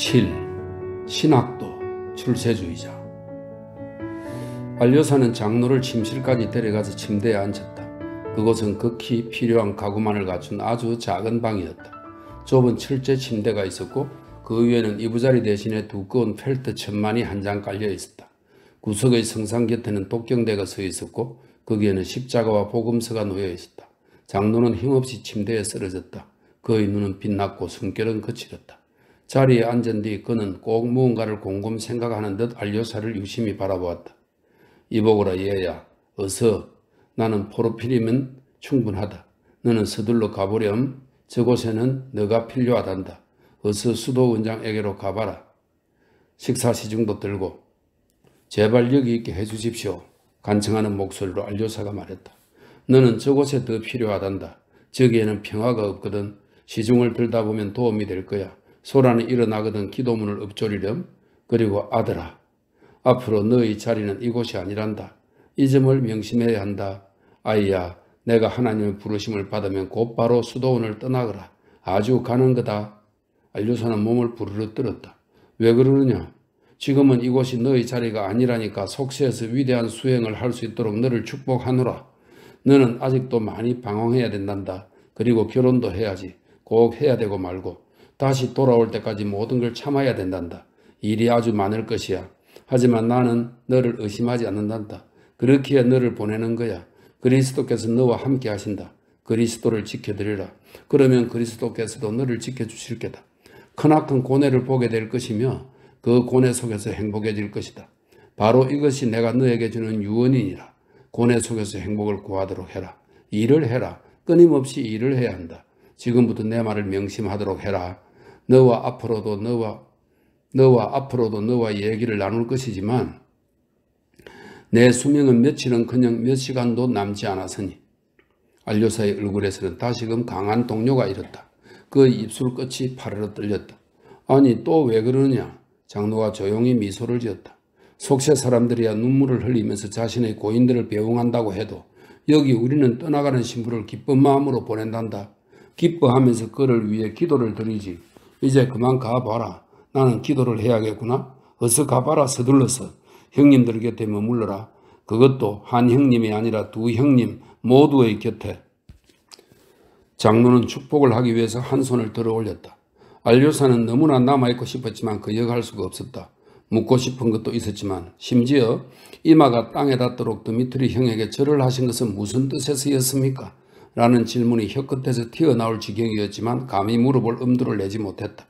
7. 신학도 출세주의자. 안료사는 장로를 침실까지 데려가서 침대에 앉혔다. 그곳은 극히 필요한 가구만을 갖춘 아주 작은 방이었다. 좁은 철제 침대가 있었고 그 위에는 이부자리 대신에 두꺼운 펠트 천만이 한 장 깔려 있었다. 구석의 성상 곁에는 독경대가 서 있었고 거기에는 십자가와 복음서가 놓여 있었다. 장로는 힘없이 침대에 쓰러졌다. 그의 눈은 빛났고 숨결은 거칠었다. 자리에 앉은 뒤 그는 꼭 무언가를 곰곰 생각하는 듯 안료사를 유심히 바라보았다. 이보거라 얘야, 어서. 나는 포르피림은 충분하다. 너는 서둘러 가보렴. 저곳에는 너가 필요하단다. 어서 수도 원장에게로 가봐라. 식사 시중도 들고. 제발 여기 있게 해주십시오. 간청하는 목소리로 안료사가 말했다. 너는 저곳에 더 필요하단다. 저기에는 평화가 없거든. 시중을 들다 보면 도움이 될 거야. 소란이 일어나거든 기도문을 읊조리렴. 그리고 아들아, 앞으로 너의 자리는 이곳이 아니란다. 이 점을 명심해야 한다. 아이야, 내가 하나님의 부르심을 받으면 곧바로 수도원을 떠나거라. 아주 가는 거다. 안료사는 몸을 부르르 떨었다. 왜 그러느냐? 지금은 이곳이 너의 자리가 아니라니까. 속세에서 위대한 수행을 할 수 있도록 너를 축복하노라. 너는 아직도 많이 방황해야 된단다. 그리고 결혼도 해야지. 꼭 해야 되고 말고. 다시 돌아올 때까지 모든 걸 참아야 된단다. 일이 아주 많을 것이야. 하지만 나는 너를 의심하지 않는단다. 그렇기에 너를 보내는 거야. 그리스도께서 너와 함께 하신다. 그리스도를 지켜드리라. 그러면 그리스도께서도 너를 지켜주실 게다. 크나큰 고뇌를 보게 될 것이며 그 고뇌 속에서 행복해질 것이다. 바로 이것이 내가 너에게 주는 유언이니라. 고뇌 속에서 행복을 구하도록 해라. 일을 해라. 끊임없이 일을 해야 한다. 지금부터 내 말을 명심하도록 해라. 너와 앞으로도 너와 얘기를 나눌 것이지만 내 수명은 며칠은커녕 몇 시간도 남지 않았으니. 안료사의 얼굴에서는 다시금 강한 동요가 일었다. 그의 입술 끝이 파르르 떨렸다. 아니 또 왜 그러느냐? 장로가 조용히 미소를 지었다. 속세 사람들이야 눈물을 흘리면서 자신의 고인들을 배웅한다고 해도 여기 우리는 떠나가는 신부를 기쁜 마음으로 보낸단다. 기뻐하면서 그를 위해 기도를 드리지. 이제 그만 가봐라. 나는 기도를 해야겠구나. 어서 가봐라. 서둘러서. 형님들 곁에 머물러라. 그것도 한 형님이 아니라 두 형님 모두의 곁에. 장로는 축복을 하기 위해서 한 손을 들어 올렸다. 안료사는 너무나 남아있고 싶었지만 거역할 수가 없었다. 묻고 싶은 것도 있었지만 심지어 이마가 땅에 닿도록 드미트리 형에게 절을 하신 것은 무슨 뜻에서였습니까? 라는 질문이 혀끝에서 튀어나올 지경이었지만 감히 물어볼 엄두를 내지 못했다.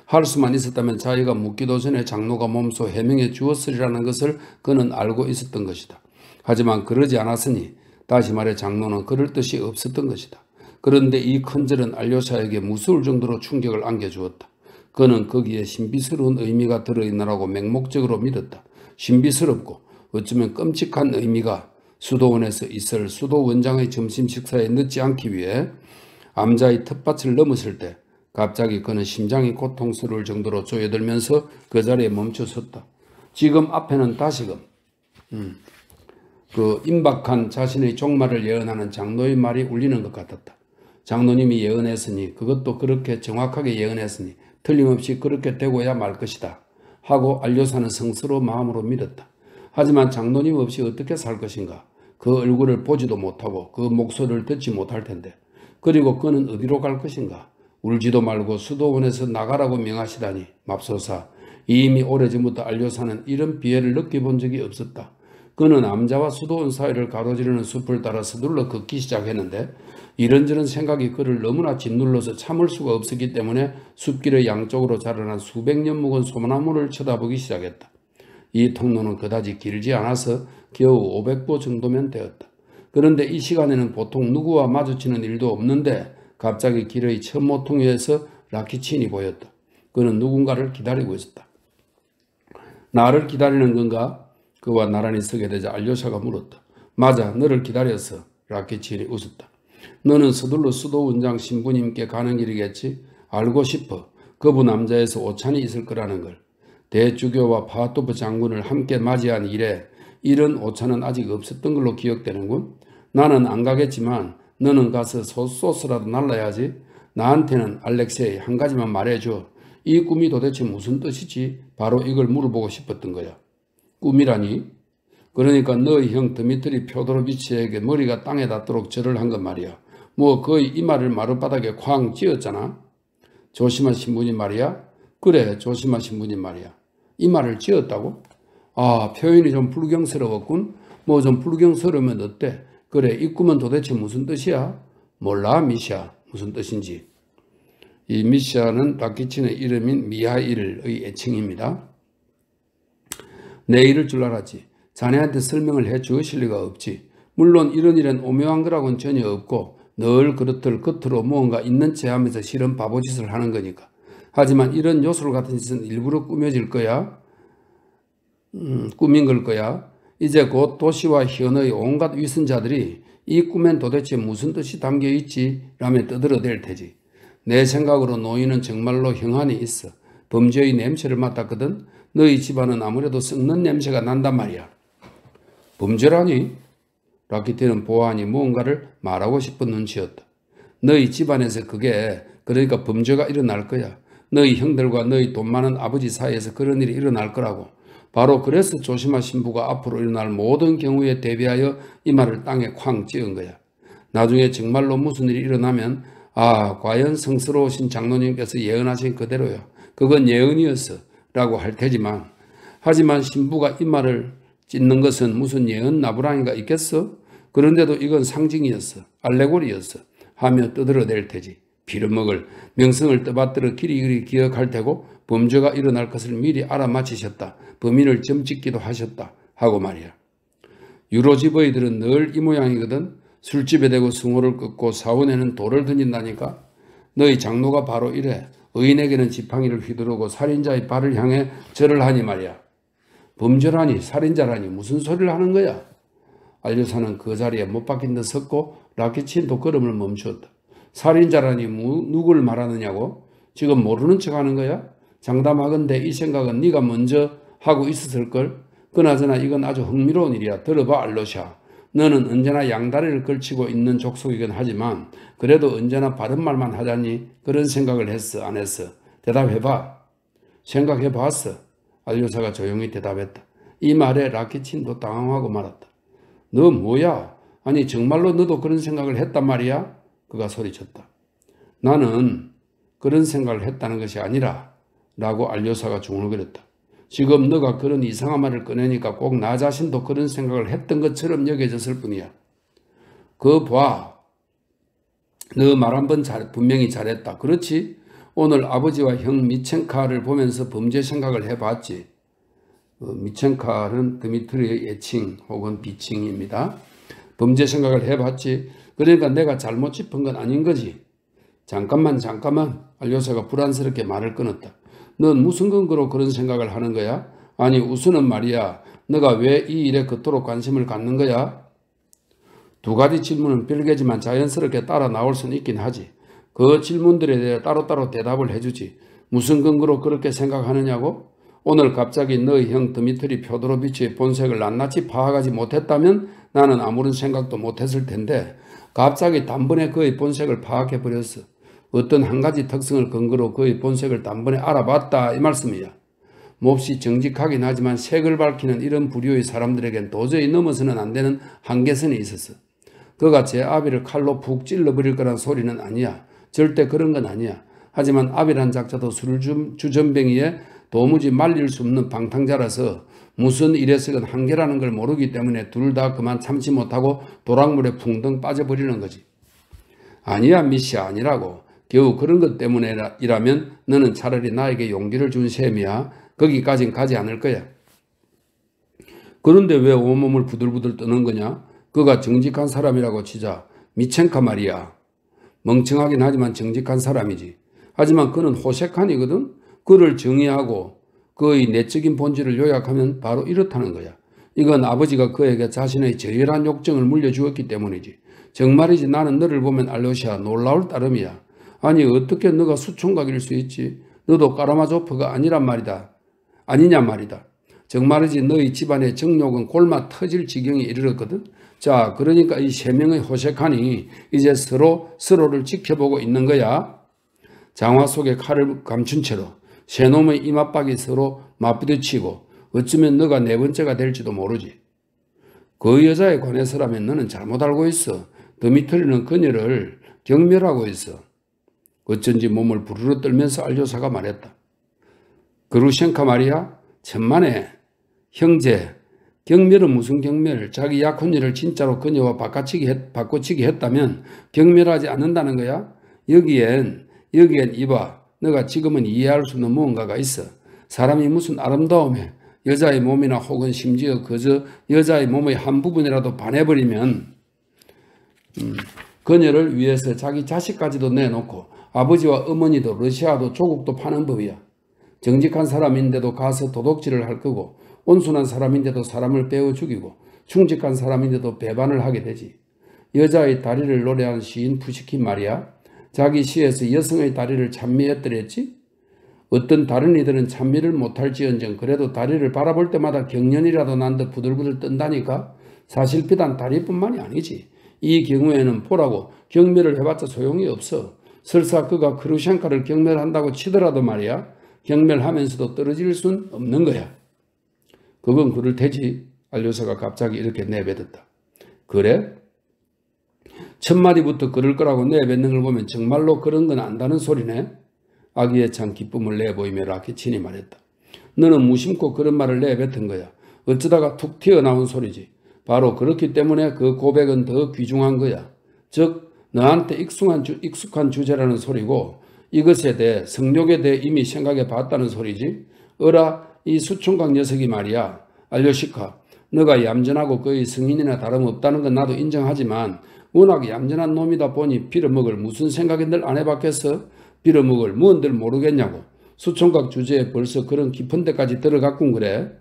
할 수만 있었다면 자기가 묻기도 전에 장로가 몸소 해명해 주었으리라는 것을 그는 알고 있었던 것이다. 하지만 그러지 않았으니 다시 말해 장로는 그럴 뜻이 없었던 것이다. 그런데 이 큰절은 안료사에게 무서울 정도로 충격을 안겨주었다. 그는 거기에 신비스러운 의미가 들어있느라고 맹목적으로 믿었다. 신비스럽고 어쩌면 끔찍한 의미가 수도원에서 있을 수도원장의 점심 식사에 늦지 않기 위해 암자의 텃밭을 넘었을 때 갑자기 그는 심장이 고통스러울 정도로 조여들면서 그 자리에 멈춰섰다. 지금 앞에는 다시금 그 임박한 자신의 종말을 예언하는 장로의 말이 울리는 것 같았다. 장로님이 예언했으니 그것도 그렇게 정확하게 예언했으니 틀림없이 그렇게 되고야 말 것이다 하고 안료사는 성스러운 마음으로 믿었다. 하지만 장로님 없이 어떻게 살 것인가? 그 얼굴을 보지도 못하고 그 목소리를 듣지 못할 텐데. 그리고 그는 어디로 갈 것인가? 울지도 말고 수도원에서 나가라고 명하시다니. 맙소사. 이미 오래전부터 안료사는 이런 비애를 느껴본 적이 없었다. 그는 암자와 수도원 사이를 가로지르는 숲을 따라 서둘러 걷기 시작했는데 이런저런 생각이 그를 너무나 짓눌러서 참을 수가 없었기 때문에 숲길의 양쪽으로 자라난 수백 년 묵은 소나무를 쳐다보기 시작했다. 이 통로는 그다지 길지 않아서 겨우 500보 정도면 되었다. 그런데 이 시간에는 보통 누구와 마주치는 일도 없는데 갑자기 길의 첫 모퉁이에서 라키친이 보였다. 그는 누군가를 기다리고 있었다. 나를 기다리는 건가? 그와 나란히 서게 되자 안료사가 물었다. 맞아, 너를 기다렸어. 라키친이 웃었다. 너는 서둘러 수도원장 신부님께 가는 길이겠지? 알고 싶어. 그분 남자에서 오찬이 있을 거라는 걸. 대주교와 파토프 장군을 함께 맞이한 이래 이런 오찬은 아직 없었던 걸로 기억되는군. 나는 안 가겠지만 너는 가서 소스라도 날라야지. 나한테는 알렉세이 한 가지만 말해줘. 이 꿈이 도대체 무슨 뜻이지? 바로 이걸 물어보고 싶었던 거야. 꿈이라니? 그러니까 너희 형 드미트리 표도로비치에게 머리가 땅에 닿도록 절을 한 것 말이야. 뭐 거의 이마를 마룻바닥에 쾅 찧었잖아. 조심하신 분이 말이야? 그래, 조심하신 분이 말이야. 이마를 찧었다고? 아, 표현이 좀 불경스러웠군. 뭐 좀 불경스러우면 어때? 그래, 이 꿈은 도대체 무슨 뜻이야? 몰라, 미샤. 무슨 뜻인지. 이 미샤는 라키친의 이름인 미하일의 애칭입니다. 내 이럴 줄 알았지. 자네한테 설명을 해 주실 리가 없지. 물론 이런 일은 오묘한 거라고는 전혀 없고 늘 그렇듯 겉으로 무언가 있는 체 하면서 실은 바보짓을 하는 거니까. 하지만 이런 요술 같은 짓은 일부러 꾸며질 거야. 꾸민 걸 거야. 이제 곧 도시와 현의 온갖 위선자들이 이 꿈엔 도대체 무슨 뜻이 담겨 있지? 라며 떠들어댈 테지. 내 생각으로 노인은 정말로 형한이 있어. 범죄의 냄새를 맡았거든. 너희 집안은 아무래도 썩는 냄새가 난단 말이야. 범죄라니? 라키티는 보아하니 무언가를 말하고 싶은 눈치였다. 너희 집안에서 그러니까 범죄가 일어날 거야. 너희 형들과 너희 돈 많은 아버지 사이에서 그런 일이 일어날 거라고. 바로 그래서 조심하 신부가 앞으로 일어날 모든 경우에 대비하여 이마를 땅에 쾅 찧은 거야. 나중에 정말로 무슨 일이 일어나면 아, 과연 성스러우신 장로님께서 예언하신 그대로야. 그건 예언이었어. 라고 할 테지만 하지만 신부가 이마를 찢는 것은 무슨 예언 나부랑이가 있겠어? 그런데도 이건 상징이었어. 알레고리였어. 하며 떠들어댈 테지. 빌어먹을 명성을 떠받들어 길이길이 기억할 테고 범죄가 일어날 것을 미리 알아맞히셨다. 범인을 점찍기도 하셨다. 하고 말이야. 유로집어이들은 늘 이 모양이거든. 술집에 대고 승호를 끊고 사원에는 돌을 던진다니까. 너희 장로가 바로 이래. 의인에게는 지팡이를 휘두르고 살인자의 발을 향해 절을 하니 말이야. 범죄라니 살인자라니 무슨 소리를 하는 거야. 알류사는 그 자리에 못 박힌 듯 섰고 라키친도 걸음을 멈추었다. 살인자라니 누굴 말하느냐고? 지금 모르는 척하는 거야? 장담하건대 이 생각은 네가 먼저 하고 있었을걸? 그나저나 이건 아주 흥미로운 일이야. 들어봐 알로샤. 너는 언제나 양다리를 걸치고 있는 족속이긴 하지만 그래도 언제나 바른 말만 하자니 그런 생각을 했어 안 했어? 대답해봐. 생각해봤어. 알료사가 조용히 대답했다. 이 말에 라키친도 당황하고 말았다. 너 뭐야? 아니 정말로 너도 그런 생각을 했단 말이야? 그가 소리쳤다. 나는 그런 생각을 했다는 것이 아니라 라고 알료사가 중얼거렸다. 지금 너가 그런 이상한 말을 꺼내니까 꼭 나 자신도 그런 생각을 했던 것처럼 여겨졌을 뿐이야. 그거 봐. 너 말 한 번 분명히 잘했다. 그렇지? 오늘 아버지와 형 미첸카를 보면서 범죄 생각을 해봤지. 미첸카는 드미트리의 애칭 혹은 비칭입니다. 범죄 생각을 해봤지. 그러니까 내가 잘못 짚은 건 아닌 거지. 잠깐만. 알료사가 불안스럽게 말을 끊었다. 넌 무슨 근거로 그런 생각을 하는 거야? 아니 우선은 말이야. 너가 왜 이 일에 그토록 관심을 갖는 거야? 두 가지 질문은 별개지만 자연스럽게 따라 나올 수는 있긴 하지. 그 질문들에 대해 따로따로 대답을 해주지. 무슨 근거로 그렇게 생각하느냐고? 오늘 갑자기 너희 형 드미트리 표도로비치의 본색을 낱낱이 파악하지 못했다면 나는 아무런 생각도 못했을 텐데 갑자기 단번에 그의 본색을 파악해버렸어. 어떤 한 가지 특성을 근거로 그의 본색을 단번에 알아봤다 이 말씀이야. 몹시 정직하긴 하지만 색을 밝히는 이런 부류의 사람들에겐 도저히 넘어서는 안 되는 한계선이 있었어. 그가 제 아비를 칼로 푹 찔러버릴 거란 소리는 아니야. 절대 그런 건 아니야. 하지만 아비란 작자도 술주전뱅이에 도무지 말릴 수 없는 방탕자라서 무슨 일에서건 한계라는 걸 모르기 때문에 둘 다 그만 참지 못하고 도락물에 풍덩 빠져버리는 거지. 아니야 미시야 아니라고. 겨우 그런 것 때문이라면 너는 차라리 나에게 용기를 준 셈이야. 거기까진 가지 않을 거야. 그런데 왜 온몸을 부들부들 떠는 거냐? 그가 정직한 사람이라고 치자. 미첸카 말이야. 멍청하긴 하지만 정직한 사람이지. 하지만 그는 호색한이거든. 그를 정의하고 그의 내적인 본질을 요약하면 바로 이렇다는 거야. 이건 아버지가 그에게 자신의 저열한 욕정을 물려주었기 때문이지. 정말이지 나는 너를 보면 알로시아 놀라울 따름이야. 아니 어떻게 너가 수총각일 수 있지? 너도 까라마조프가 아니냐 말이다. 정말이지 너희 집안의 정욕은 골마 터질 지경에 이르렀거든. 자 그러니까 이 세 명의 호색하니 이제 서로를 지켜보고 있는 거야. 장화 속에 칼을 감춘 채로 새 놈의 이맛박이 서로 맞부딪히고 어쩌면 너가 네 번째가 될지도 모르지. 그 여자에 관해서라면 너는 잘못 알고 있어. 드미트리는 그녀를 경멸하고 있어. 어쩐지 몸을 부르르 떨면서 알료사가 말했다. 그루셴카 말이야? 천만에 형제, 경멸은 무슨 경멸? 자기 약혼녀를 진짜로 그녀와 바꿔치기 했다면 경멸하지 않는다는 거야? 여기엔 이봐. 너가 지금은 이해할 수 없는 무언가가 있어. 사람이 무슨 아름다움에 여자의 몸이나 혹은 심지어 그저 여자의 몸의 한 부분이라도 반해버리면 그녀를 위해서 자기 자식까지도 내놓고 아버지와 어머니도 러시아도 조국도 파는 법이야. 정직한 사람인데도 가서 도둑질을 할 거고 온순한 사람인데도 사람을 베어 죽이고 충직한 사람인데도 배반을 하게 되지. 여자의 다리를 노래한 시인 푸시킨 말이야. 자기 시에서 여성의 다리를 찬미했더랬지. 어떤 다른 이들은 찬미를 못할지언정 그래도 다리를 바라볼 때마다 경련이라도 난 듯 부들부들 뜬다니까. 사실 비단 다리뿐만이 아니지. 이 경우에는 보라고 경멸을 해봤자 소용이 없어. 설사 그가 크루셴카를 경멸한다고 치더라도 말이야. 경멸하면서도 떨어질 순 없는 거야. 그건 그럴 테지. 알료사가 갑자기 이렇게 내뱉었다. 그래? 첫 마디부터 그럴 거라고 내뱉는 걸 보면 정말로 그런 건 안다는 소리네. 아기에 찬 기쁨을 내보이며 라키친이 말했다. 너는 무심코 그런 말을 내뱉은 거야. 어쩌다가 툭 튀어나온 소리지. 바로 그렇기 때문에 그 고백은 더 귀중한 거야. 즉 너한테 익숙한 주제라는 소리고 이것에 대해 성욕에 대해 이미 생각해 봤다는 소리지. 어라 이 수총각 녀석이 말이야. 알료시카 너가 얌전하고 거의 성인이나 다름없다는 건 나도 인정하지만 워낙 얌전한 놈이다 보니 빌어먹을 무슨 생각인들 안 해봤겠어? 빌어먹을 뭔들 모르겠냐고. 수총각 주제에 벌써 그런 깊은 데까지 들어갔군 그래.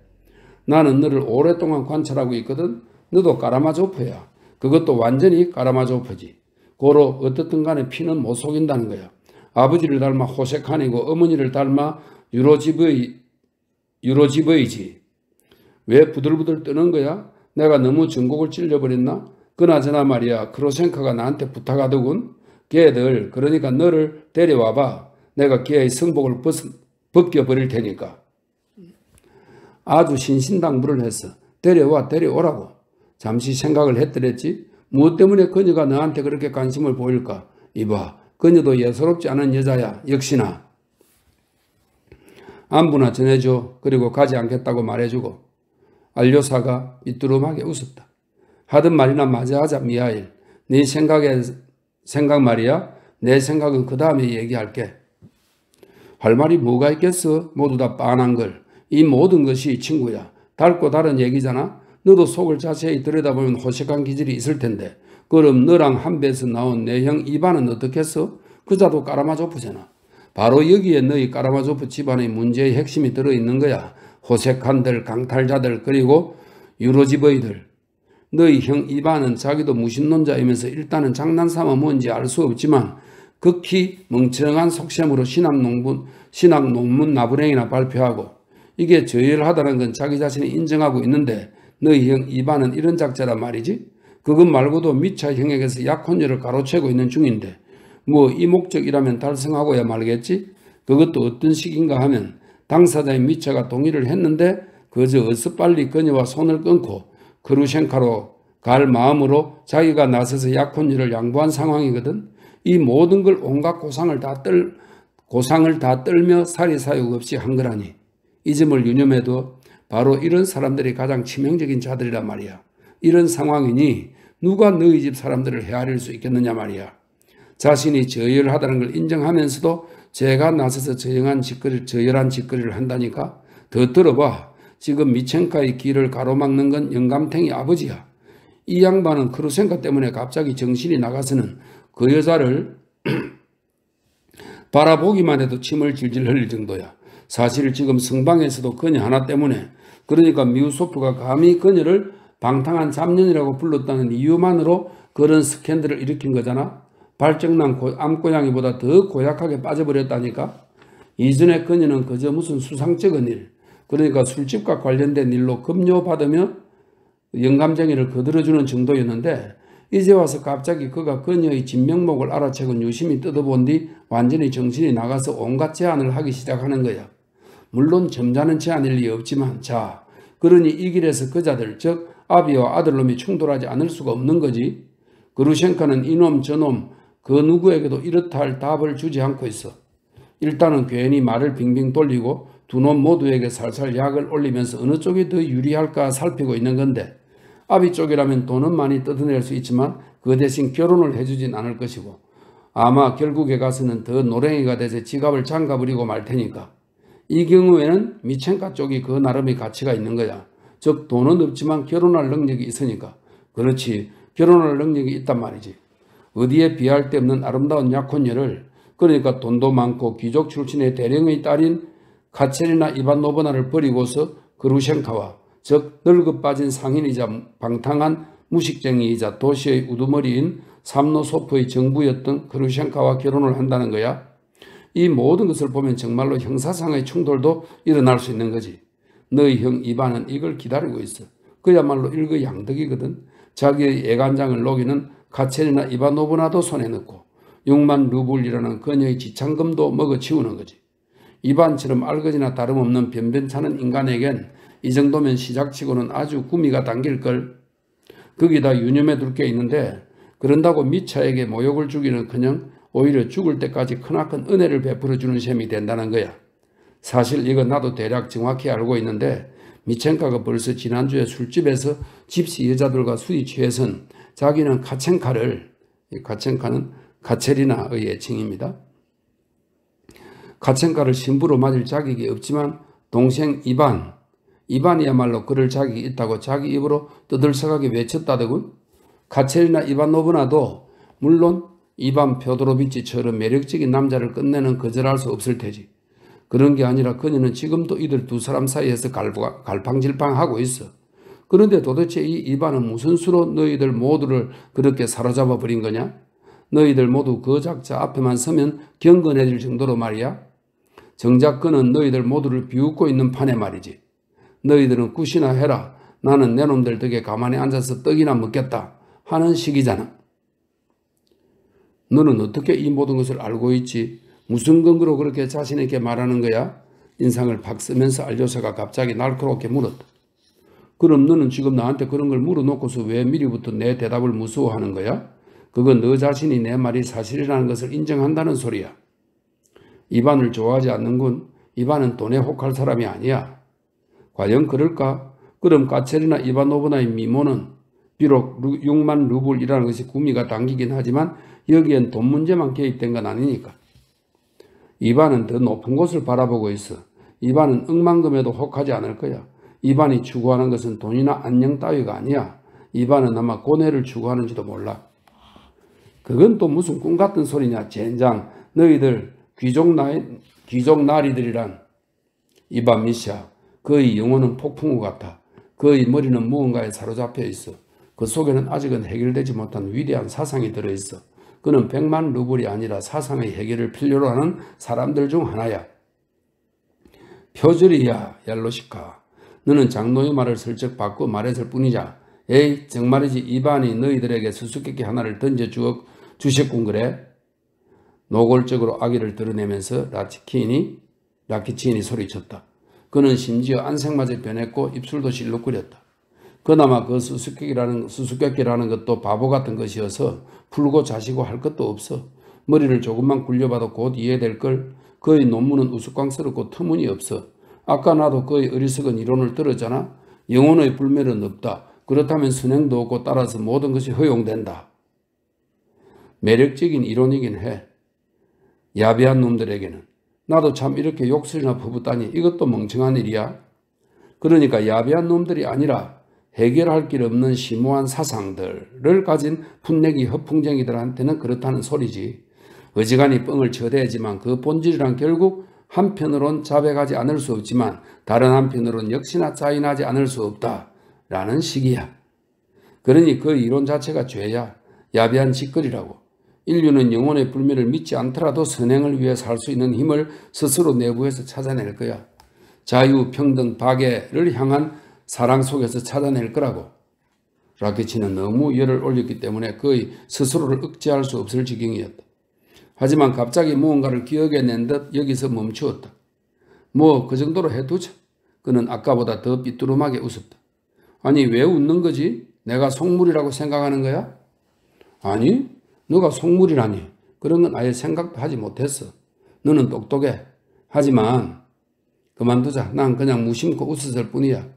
나는 너를 오랫동안 관찰하고 있거든. 너도 까라마조프야. 그것도 완전히 까라마조프지. 고로 어떻든 간에 피는 못 속인다는 거야. 아버지를 닮아 호세칸이고 어머니를 닮아 유로지브이지. 왜 부들부들 뜨는 거야? 내가 너무 전곡을 찔려버렸나? 그나저나 말이야. 크루셴카가 나한테 부탁하더군. 걔들 그러니까 너를 데려와봐. 내가 걔의 성복을 벗겨버릴 테니까. 아주 신신당부를 했어. 데려오라고. 잠시 생각을 했더랬지. 무엇 때문에 그녀가 너한테 그렇게 관심을 보일까? 이봐. 그녀도 예사롭지 않은 여자야. 역시나. 안부나 전해줘. 그리고 가지 않겠다고 말해주고. 알료사가 삐뚤음하게 웃었다. 하던 말이나 마저 하자 미하일. 네 생각 말이야. 내 생각은 그 다음에 얘기할게. 할 말이 뭐가 있겠어. 모두 다 빤한 걸. 이 모든 것이 친구야. 닳고 다른 얘기잖아. 너도 속을 자세히 들여다보면 호색한 기질이 있을 텐데. 그럼 너랑 한 배에서 나온 내 형 이반은 어떻겠어? 그자도 까라마조프잖아. 바로 여기에 너희 까라마조프 집안의 문제의 핵심이 들어있는 거야. 호색한들, 강탈자들, 그리고 유로지버이들. 너희 형 이반은 자기도 무신론자이면서 일단은 장난삼아 뭔지 알 수 없지만 극히 멍청한 속셈으로 신학 논문 나부랭이나 발표하고 이게 저열하다는 건 자기 자신이 인정하고 있는데 너희 형 이반은 이런 작자란 말이지. 그것 말고도 미차 형에게서 약혼녀를 가로채고 있는 중인데 뭐 이 목적이라면 달성하고야 말겠지. 그것도 어떤 식인가 하면 당사자의 미차가 동의를 했는데 그저 어서 빨리 그녀와 손을 끊고 크루셴카로 갈 마음으로 자기가 나서서 약혼녀를 양보한 상황이거든. 이 모든 걸 온갖 고상을 다 떨며 사리사욕 없이 한 거라니. 이 점을 유념해도 바로 이런 사람들이 가장 치명적인 자들이란 말이야. 이런 상황이니 누가 너희 집 사람들을 헤아릴 수 있겠느냐 말이야. 자신이 저열하다는 걸 인정하면서도 제가 나서서 저열한 짓거리를 한다니까. 더 들어봐. 지금 미첸카의 길을 가로막는 건 영감탱이 아버지야. 이 양반은 크루셴카 때문에 갑자기 정신이 나가서는 그 여자를 바라보기만 해도 침을 질질 흘릴 정도야. 사실 지금 성방에서도 그녀 하나 때문에 그러니까 미우소프가 감히 그녀를 방탕한 잡년이라고 불렀다는 이유만으로 그런 스캔들을 일으킨 거잖아. 발정난 암고양이보다 더 고약하게 빠져버렸다니까. 이전에 그녀는 그저 무슨 수상쩍은 일, 그러니까 술집과 관련된 일로 급료받으며 영감쟁이를 거들어주는 정도였는데 이제 와서 갑자기 그가 그녀의 진면목을 알아채고 유심히 뜯어본 뒤 완전히 정신이 나가서 온갖 제안을 하기 시작하는 거야. 물론 점잖은 제안일 리 없지만 자, 그러니 이 길에서 그자들 즉 아비와 아들놈이 충돌하지 않을 수가 없는 거지. 그루셴카는 이놈 저놈 그 누구에게도 이렇다 할 답을 주지 않고 있어. 일단은 괜히 말을 빙빙 돌리고 두 놈 모두에게 살살 약을 올리면서 어느 쪽이 더 유리할까 살피고 있는 건데 아비 쪽이라면 돈은 많이 뜯어낼 수 있지만 그 대신 결혼을 해주진 않을 것이고 아마 결국에 가서는 더 노랭이가 돼서 지갑을 잠가버리고 말 테니까 이 경우에는 미첸카 쪽이 그 나름의 가치가 있는 거야. 즉 돈은 없지만 결혼할 능력이 있으니까. 그렇지, 결혼할 능력이 있단 말이지. 어디에 비할 데 없는 아름다운 약혼녀를 그러니까 돈도 많고 귀족 출신의 대령의 딸인 카체리나 이반노브나를 버리고서 그루셴카와 즉 늙어 빠진 상인이자 방탕한 무식쟁이이자 도시의 우두머리인 삼노소프의 정부였던 그루셴카와 결혼을 한다는 거야. 이 모든 것을 보면 정말로 형사상의 충돌도 일어날 수 있는 거지. 너희 형 이반은 이걸 기다리고 있어. 그야말로 일거양득이거든. 자기의 애간장을 녹이는 카체리나 이바노브나도 손에 넣고 6만 루블이라는 그녀의 지참금도 먹어치우는 거지. 이반처럼 알거지나 다름없는 변변찮은 인간에겐 이 정도면 시작치고는 아주 구미가 당길걸. 거기다 유념해 둘 게 있는데 그런다고 미차에게 모욕을 주기는커녕 오히려 죽을 때까지 크나큰 은혜를 베풀어주는 셈이 된다는 거야. 사실 이건 나도 대략 정확히 알고 있는데 미첸카가 벌써 지난주에 술집에서 집시 여자들과 술이 취해선 자기는 카첸카를, 카첸카는 카체리나의 애칭입니다. 카첸카를 신부로 맞을 자격이 없지만 동생 이반이야말로 그럴 자격이 있다고 자기 입으로 떠들썩하게 외쳤다더군. 카체리나 이반노브나도 물론 이반 펴도로비치처럼 매력적인 남자를 끝내는 거절할 수 없을 테지. 그런 게 아니라 그녀는 지금도 이들 두 사람 사이에서 갈팡질팡하고 있어. 그런데 도대체 이 이반은 무슨 수로 너희들 모두를 그렇게 사로잡아 버린 거냐? 너희들 모두 그 작자 앞에만 서면 경건해질 정도로 말이야. 정작 그는 너희들 모두를 비웃고 있는 판에 말이지. 너희들은 굿이나 해라. 나는 내 놈들 덕에 가만히 앉아서 떡이나 먹겠다 하는 식이잖아. 너는 어떻게 이 모든 것을 알고 있지? 무슨 근거로 그렇게 자신 있게 말하는 거야? 인상을 팍 쓰면서 알조사가 갑자기 날카롭게 물었다. 그럼 너는 지금 나한테 그런 걸 물어놓고서 왜 미리부터 내 대답을 무서워하는 거야? 그건 너 자신이 내 말이 사실이라는 것을 인정한다는 소리야. 이반을 좋아하지 않는군. 이반은 돈에 혹할 사람이 아니야. 과연 그럴까? 그럼 카체리나 이바노브나의 미모는 비록 6만 루블이라는 것이 구미가 당기긴 하지만 여기엔 돈 문제만 개입된 건 아니니까. 이반은 더 높은 곳을 바라보고 있어. 이반은 억만금에도 혹하지 않을 거야. 이반이 추구하는 것은 돈이나 안녕 따위가 아니야. 이반은 아마 고뇌를 추구하는지도 몰라. 그건 또 무슨 꿈 같은 소리냐. 젠장. 너희들 귀족 나리들이란. 이반 미샤. 그의 영혼은 폭풍우 같아. 그의 머리는 무언가에 사로잡혀 있어. 그 속에는 아직은 해결되지 못한 위대한 사상이 들어있어. 그는 100만 루블이 아니라 사상의 해결을 필요로 하는 사람들 중 하나야. 표절이야, 얄로시카. 너는 장로의 말을 슬쩍 바꿔 말했을 뿐이자. 에이, 정말이지 이반이 너희들에게 수수께끼 하나를 던져주셨군 그래? 노골적으로 악의를 드러내면서 라키치인이 소리쳤다. 그는 심지어 안색마저 변했고 입술도 실룩거렸다. 그나마 그 수수께끼라는 것도 바보 같은 것이어서 풀고 자시고 할 것도 없어. 머리를 조금만 굴려봐도 곧 이해될 걸. 그의 논문은 우스꽝스럽고 터무니없어. 아까 나도 그의 어리석은 이론을 들었잖아. 영혼의 불멸은 없다. 그렇다면 선행도 없고 따라서 모든 것이 허용된다. 매력적인 이론이긴 해. 야비한 놈들에게는. 나도 참 이렇게 욕설이나 퍼붓다니 이것도 멍청한 일이야. 그러니까 야비한 놈들이 아니라 해결할 길 없는 심오한 사상들을 가진 풋내기 허풍쟁이들한테는 그렇다는 소리지. 어지간히 뻥을 쳐대지만 그 본질이란 결국 한편으론 자백하지 않을 수 없지만 다른 한편으론 역시나 짜인하지 않을 수 없다라는 식이야. 그러니 그 이론 자체가 죄야. 야비한 짓거리라고. 인류는 영혼의 불멸을 믿지 않더라도 선행을 위해 살 수 있는 힘을 스스로 내부에서 찾아낼 거야. 자유, 평등, 박애를 향한 사랑 속에서 찾아낼 거라고. 라케치는 너무 열을 올렸기 때문에 거의 스스로를 억제할 수 없을 지경이었다. 하지만 갑자기 무언가를 기억해낸 듯 여기서 멈추었다. 뭐 그 정도로 해두자. 그는 아까보다 더 삐뚤음하게 웃었다. 아니 왜 웃는 거지? 내가 속물이라고 생각하는 거야? 아니 너가 속물이라니. 그런 건 아예 생각도 하지 못했어. 너는 똑똑해. 하지만 그만두자. 난 그냥 무심코 웃었을 뿐이야.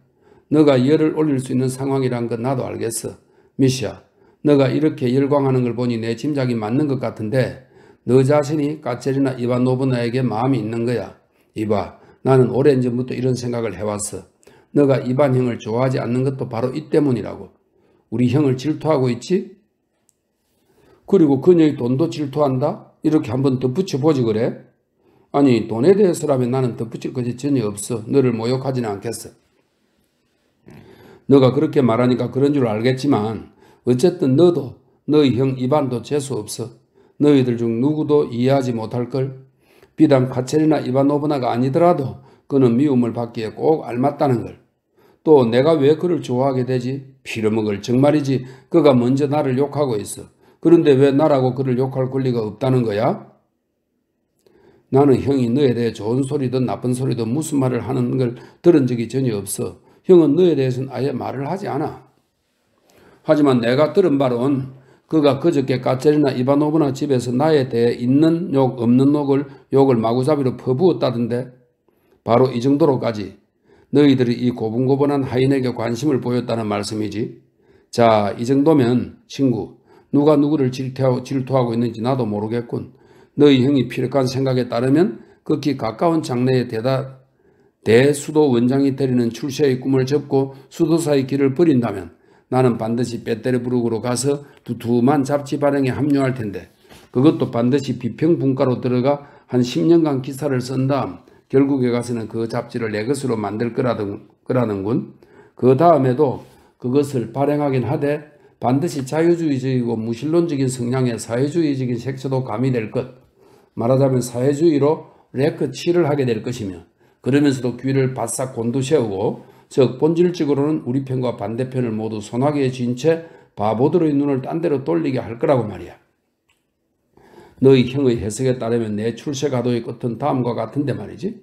너가 열을 올릴 수 있는 상황이란 건 나도 알겠어. 미시야, 너가 이렇게 열광하는 걸 보니 내 짐작이 맞는 것 같은데 너 자신이 까체리나 이바노브나에게 마음이 있는 거야. 이봐, 나는 오랜 전부터 이런 생각을 해왔어. 너가 이반 형을 좋아하지 않는 것도 바로 이 때문이라고. 우리 형을 질투하고 있지? 그리고 그녀의 돈도 질투한다? 이렇게 한번 덧붙여보지 그래? 아니 돈에 대해서라면 나는 덧붙일 것이 전혀 없어. 너를 모욕하지는 않겠어. 너가 그렇게 말하니까 그런 줄 알겠지만 어쨌든 너도 너희 형 이반도 재수없어. 너희들 중 누구도 이해하지 못할걸. 비단 카체리나 이바노브나가 아니더라도 그는 미움을 받기에 꼭 알맞다는 걸. 또 내가 왜 그를 좋아하게 되지? 빌어먹을 정말이지. 그가 먼저 나를 욕하고 있어. 그런데 왜 나라고 그를 욕할 권리가 없다는 거야? 나는 형이 너에 대해 좋은 소리든 나쁜 소리든 무슨 말을 하는 걸 들은 적이 전혀 없어. 형은 너에 대해서는 아예 말을 하지 않아. 하지만 내가 들은 바로는 그가 그저께 까체리나 이바노브나 집에서 나에 대해 있는 욕 없는 욕을 마구잡이로 퍼부었다던데. 바로 이 정도로까지 너희들이 이 고분고분한 하인에게 관심을 보였다는 말씀이지. 자, 이 정도면 친구, 누가 누구를 질투하고 있는지 나도 모르겠군. 너희 형이 피력한 생각에 따르면 극히 가까운 장래에 대수도 원장이 되리는 출세의 꿈을 접고 수도사의 길을 버린다면 나는 반드시 베테르부르크로 가서 두툼한 잡지 발행에 합류할 텐데 그것도 반드시 비평분과로 들어가 한 10년간 기사를 쓴 다음 결국에 가서는 그 잡지를 내 것으로 만들 거라는군. 그 다음에도 그것을 발행하긴 하되 반드시 자유주의적이고 무신론적인 성향의 사회주의적인 색채도 가미될 것. 말하자면 사회주의로 레크치를 하게 될 것이며 그러면서도 귀를 바싹 곤두세우고 즉 본질적으로는 우리 편과 반대편을 모두 소나기에 쥔 채 바보들의 눈을 딴 데로 돌리게 할 거라고 말이야. 너희 형의 해석에 따르면 내 출세 가도의 끝은 다음과 같은데 말이지.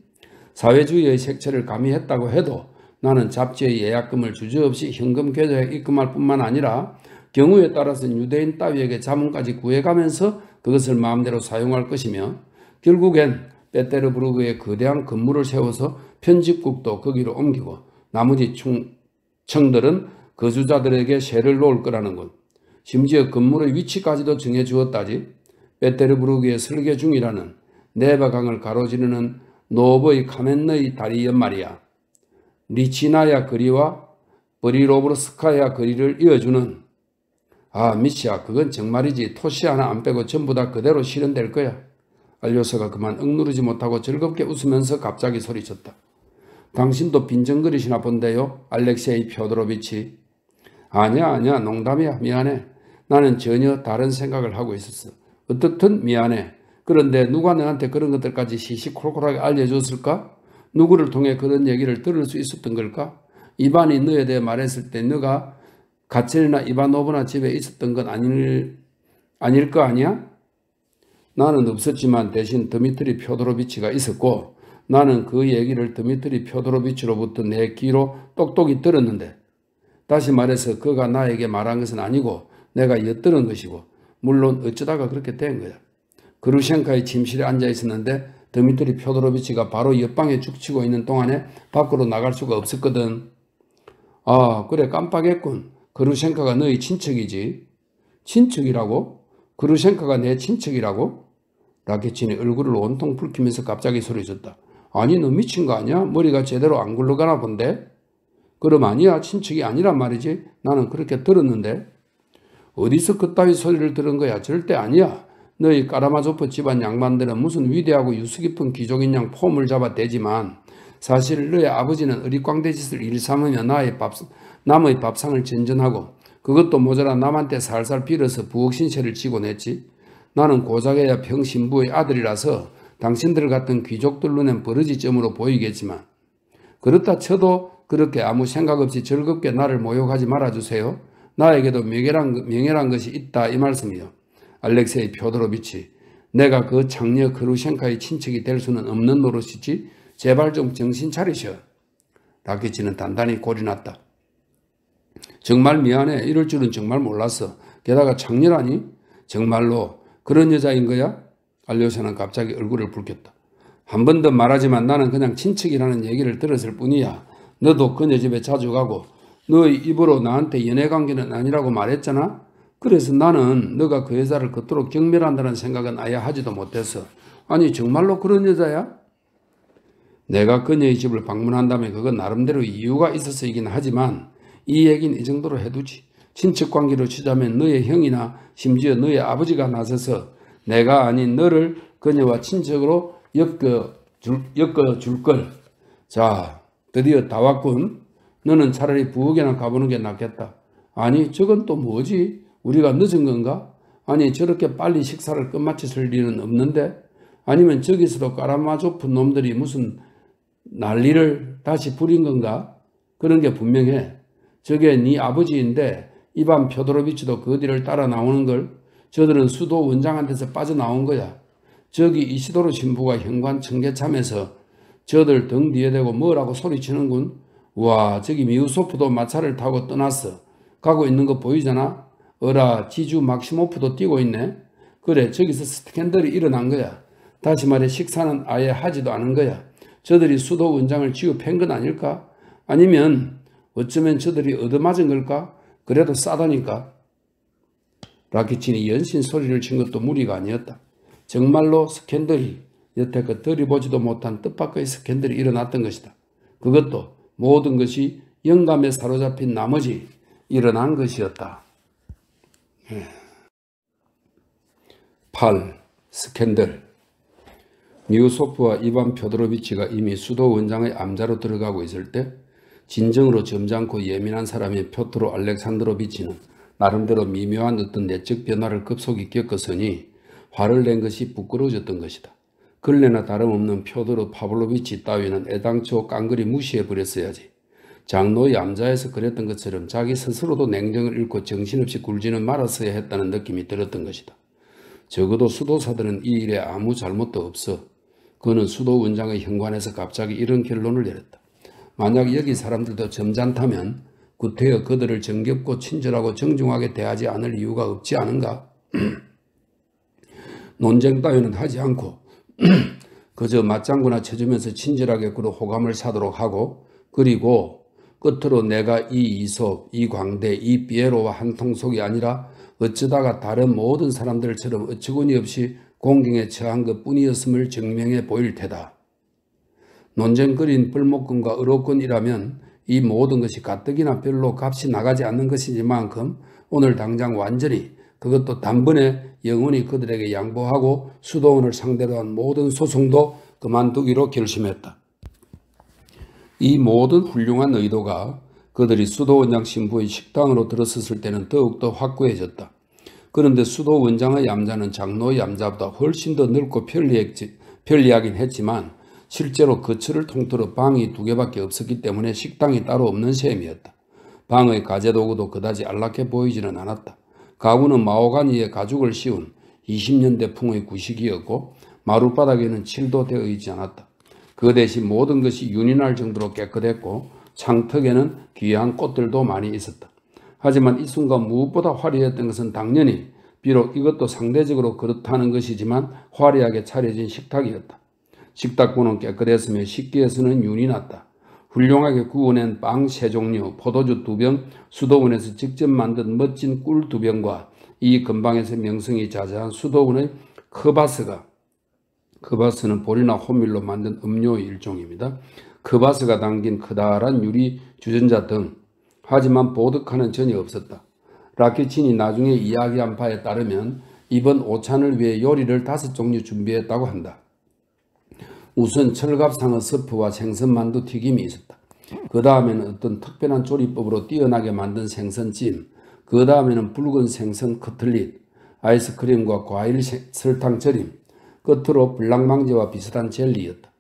사회주의의 색채를 가미했다고 해도 나는 잡지의 예약금을 주저없이 현금 계좌에 입금할 뿐만 아니라 경우에 따라서는 유대인 따위에게 자문까지 구해가면서 그것을 마음대로 사용할 것이며 결국엔 베테르부르크에 거대한 건물을 세워서 편집국도 거기로 옮기고 나머지 청들은 거주자들에게 세를 놓을 거라는 것. 심지어 건물의 위치까지도 정해주었다지. 베테르부르크의 설계 중이라는 네바강을 가로지르는 노브의 카멘너의 다리연 말이야. 리치나야 거리와 브리로브스카야 거리를 이어주는 미치야 그건 정말이지. 토시 하나 안 빼고 전부 다 그대로 실현될 거야. 알료서가 그만 억누르지 못하고 즐겁게 웃으면서 갑자기 소리쳤다. 당신도 빈정거리시나 본데요, 알렉세이 펴도로비치. 아니야 농담이야. 미안해. 나는 전혀 다른 생각을 하고 있었어. 어떻든 미안해. 그런데 누가 너한테 그런 것들까지 시시콜콜하게 알려줬을까? 누구를 통해 그런 얘기를 들을 수 있었던 걸까? 이반이 너에 대해 말했을 때 너가 가첼이나 이바노브나 집에 있었던 건 아닐 거 아니야? 나는 없었지만 대신 드미트리 펴도로비치가 있었고 나는 그 얘기를 드미트리 펴도로비치로부터 내 귀로 똑똑히 들었는데 다시 말해서 그가 나에게 말한 것은 아니고 내가 엿들은 것이고 물론 어쩌다가 그렇게 된 거야. 그루셴카의 침실에 앉아 있었는데 드미트리 펴도로비치가 바로 옆방에 죽치고 있는 동안에 밖으로 나갈 수가 없었거든. 그래 깜빡했군. 그루셴카가 너희 친척이지. 친척이라고? 그루셴카가 내 친척이라고? 라케친이 얼굴을 온통 붉히면서 갑자기 소리쳤다. 아니 너 미친 거 아니야? 머리가 제대로 안 굴러가나 본데? 그럼 아니야. 친척이 아니란 말이지. 나는 그렇게 들었는데. 어디서 그따위 소리를 들은 거야? 절대 아니야. 너희 까라마조프 집안 양반들은 무슨 위대하고 유수 깊은 귀족인 양 폼을 잡아 대지만 사실 너의 아버지는 어리광대 짓을 일삼으며 남의 밥상을 전전하고 그것도 모자라 남한테 살살 빌어서 부엌 신세를 지고 냈지. 나는 고작해야 평신부의 아들이라서 당신들 같은 귀족들 눈엔 버러지점으로 보이겠지만 그렇다 쳐도 그렇게 아무 생각 없이 즐겁게 나를 모욕하지 말아주세요. 나에게도 명예란 것이 있다 이 말씀이요. 알렉세이 펴도로비치, 내가 그 장녀 그루셴카의 친척이 될 수는 없는 노릇이지 제발 좀 정신 차리셔. 라키치는 단단히 골이 났다. 정말 미안해. 이럴 줄은 정말 몰랐어. 게다가 장녀라니? 정말로 그런 여자인 거야? 알료샤는 갑자기 얼굴을 붉혔다. 한 번 더 말하지만 나는 그냥 친척이라는 얘기를 들었을 뿐이야. 너도 그녀 집에 자주 가고 너의 입으로 나한테 연애관계는 아니라고 말했잖아? 그래서 나는 너가 그 여자를 그토록 경멸한다는 생각은 아예 하지도 못했어. 아니 정말로 그런 여자야? 내가 그녀의 집을 방문한다면 그건 나름대로 이유가 있어서이긴 하지만 이 얘기는 이 정도로 해두지. 친척관계로 치자면 너의 형이나 심지어 너의 아버지가 나서서 내가 아닌 너를 그녀와 친척으로 엮어줄 걸. 자, 드디어 다 왔군. 너는 차라리 부엌에나 가보는 게 낫겠다. 아니 저건 또 뭐지? 우리가 늦은 건가? 아니 저렇게 빨리 식사를 끝마쳤을 리는 없는데? 아니면 저기서도 까라마조프 놈들이 무슨 난리를 다시 부린 건가? 그런 게 분명해. 저게 네 아버지인데 이반 펴도로비치도 그 뒤를 따라 나오는 걸. 저들은 수도 원장한테서 빠져나온 거야. 저기 이시도로 신부가 현관 청계참에서 저들 등 뒤에 대고 뭐라고 소리치는군. 우와, 저기 미우소프도 마차를 타고 떠났어. 가고 있는 거 보이잖아? 어라, 지주 막시모프도 뛰고 있네. 그래, 저기서 스캔들이 일어난 거야. 다시 말해 식사는 아예 하지도 않은 거야. 저들이 수도 원장을 지급한 건 아닐까? 아니면 어쩌면 저들이 얻어맞은 걸까? 그래도 싸다니까. 라키친이 연신 소리를 친 것도 무리가 아니었다. 정말로 스캔들이 여태껏 들이보지도 못한 뜻밖의 스캔들이 일어났던 것이다. 그것도 모든 것이 영감에 사로잡힌 나머지 일어난 것이었다. 8. 스캔들. 미우소프와 이반 펴도로비치가 이미 수도 원장의 암자로 들어가고 있을 때 진정으로 점잖고 예민한 사람인 표트로 알렉산드로비치는 나름대로 미묘한 어떤 내적 변화를 급속히 겪었으니 화를 낸 것이 부끄러워졌던 것이다. 근래나 다름없는 표도르 파블로비치 따위는 애당초 깡그리 무시해버렸어야지. 장로의 암자에서 그랬던 것처럼 자기 스스로도 냉정을 잃고 정신없이 굴지는 말았어야 했다는 느낌이 들었던 것이다. 적어도 수도사들은 이 일에 아무 잘못도 없어. 그는 수도 원장의 현관에서 갑자기 이런 결론을 내렸다. 만약 여기 사람들도 점잖다면 구태여 그들을 정겹고 친절하고 정중하게 대하지 않을 이유가 없지 않은가? 논쟁 따위는 하지 않고 그저 맞장구나 쳐주면서 친절하게 그로 호감을 사도록 하고, 그리고 끝으로 내가 이 이솝, 이 광대, 이 피에로와 한통속이 아니라 어쩌다가 다른 모든 사람들처럼 어처구니 없이 공경에 처한 것뿐이었음을 증명해 보일 테다. 논쟁거린 불목권과 의로권이라면 이 모든 것이 가뜩이나 별로 값이 나가지 않는 것이지만큼 오늘 당장 완전히, 그것도 단번에 영원히 그들에게 양보하고 수도원을 상대로 한 모든 소송도 그만두기로 결심했다. 이 모든 훌륭한 의도가 그들이 수도원장 신부의 식당으로 들어섰을 때는 더욱더 확고해졌다. 그런데 수도원장의 암자는 장로의 암자보다 훨씬 더 넓고 편리하긴 했지만 실제로 거처를 통틀어 방이 2개밖에 없었기 때문에 식당이 따로 없는 셈이었다. 방의 가재도구도 그다지 안락해 보이지는 않았다. 가구는 마호가니에 가죽을 씌운 20년대 풍의 구식이었고 마룻바닥에는 칠도 되어 있지 않았다. 그 대신 모든 것이 윤이 날 정도로 깨끗했고 창턱에는 귀한 꽃들도 많이 있었다. 하지만 이 순간 무엇보다 화려했던 것은 당연히, 비록 이것도 상대적으로 그렇다는 것이지만 화려하게 차려진 식탁이었다. 식탁보는 깨끗했으며 식기에서는 윤이 났다. 훌륭하게 구워낸 빵 3종류, 포도주 2병, 수도원에서 직접 만든 멋진 꿀 2병과 이 근방에서 명성이 자자한 수도원의 크바스는 보리나 호밀로 만든 음료의 일종입니다. 크바스가 담긴 커다란 유리 주전자 등. 하지만 보드카는 전혀 없었다. 라키친이 나중에 이야기한 바에 따르면 이번 오찬을 위해 요리를 5종류 준비했다고 한다. 우선 철갑상어 스프와 생선만두 튀김이 있었다. 그 다음에는 어떤 특별한 조리법으로 뛰어나게 만든 생선찜, 그 다음에는 붉은 생선 커틀릿, 아이스크림과 과일 설탕 절임, 끝으로 블랑망제와 비슷한 젤리였다.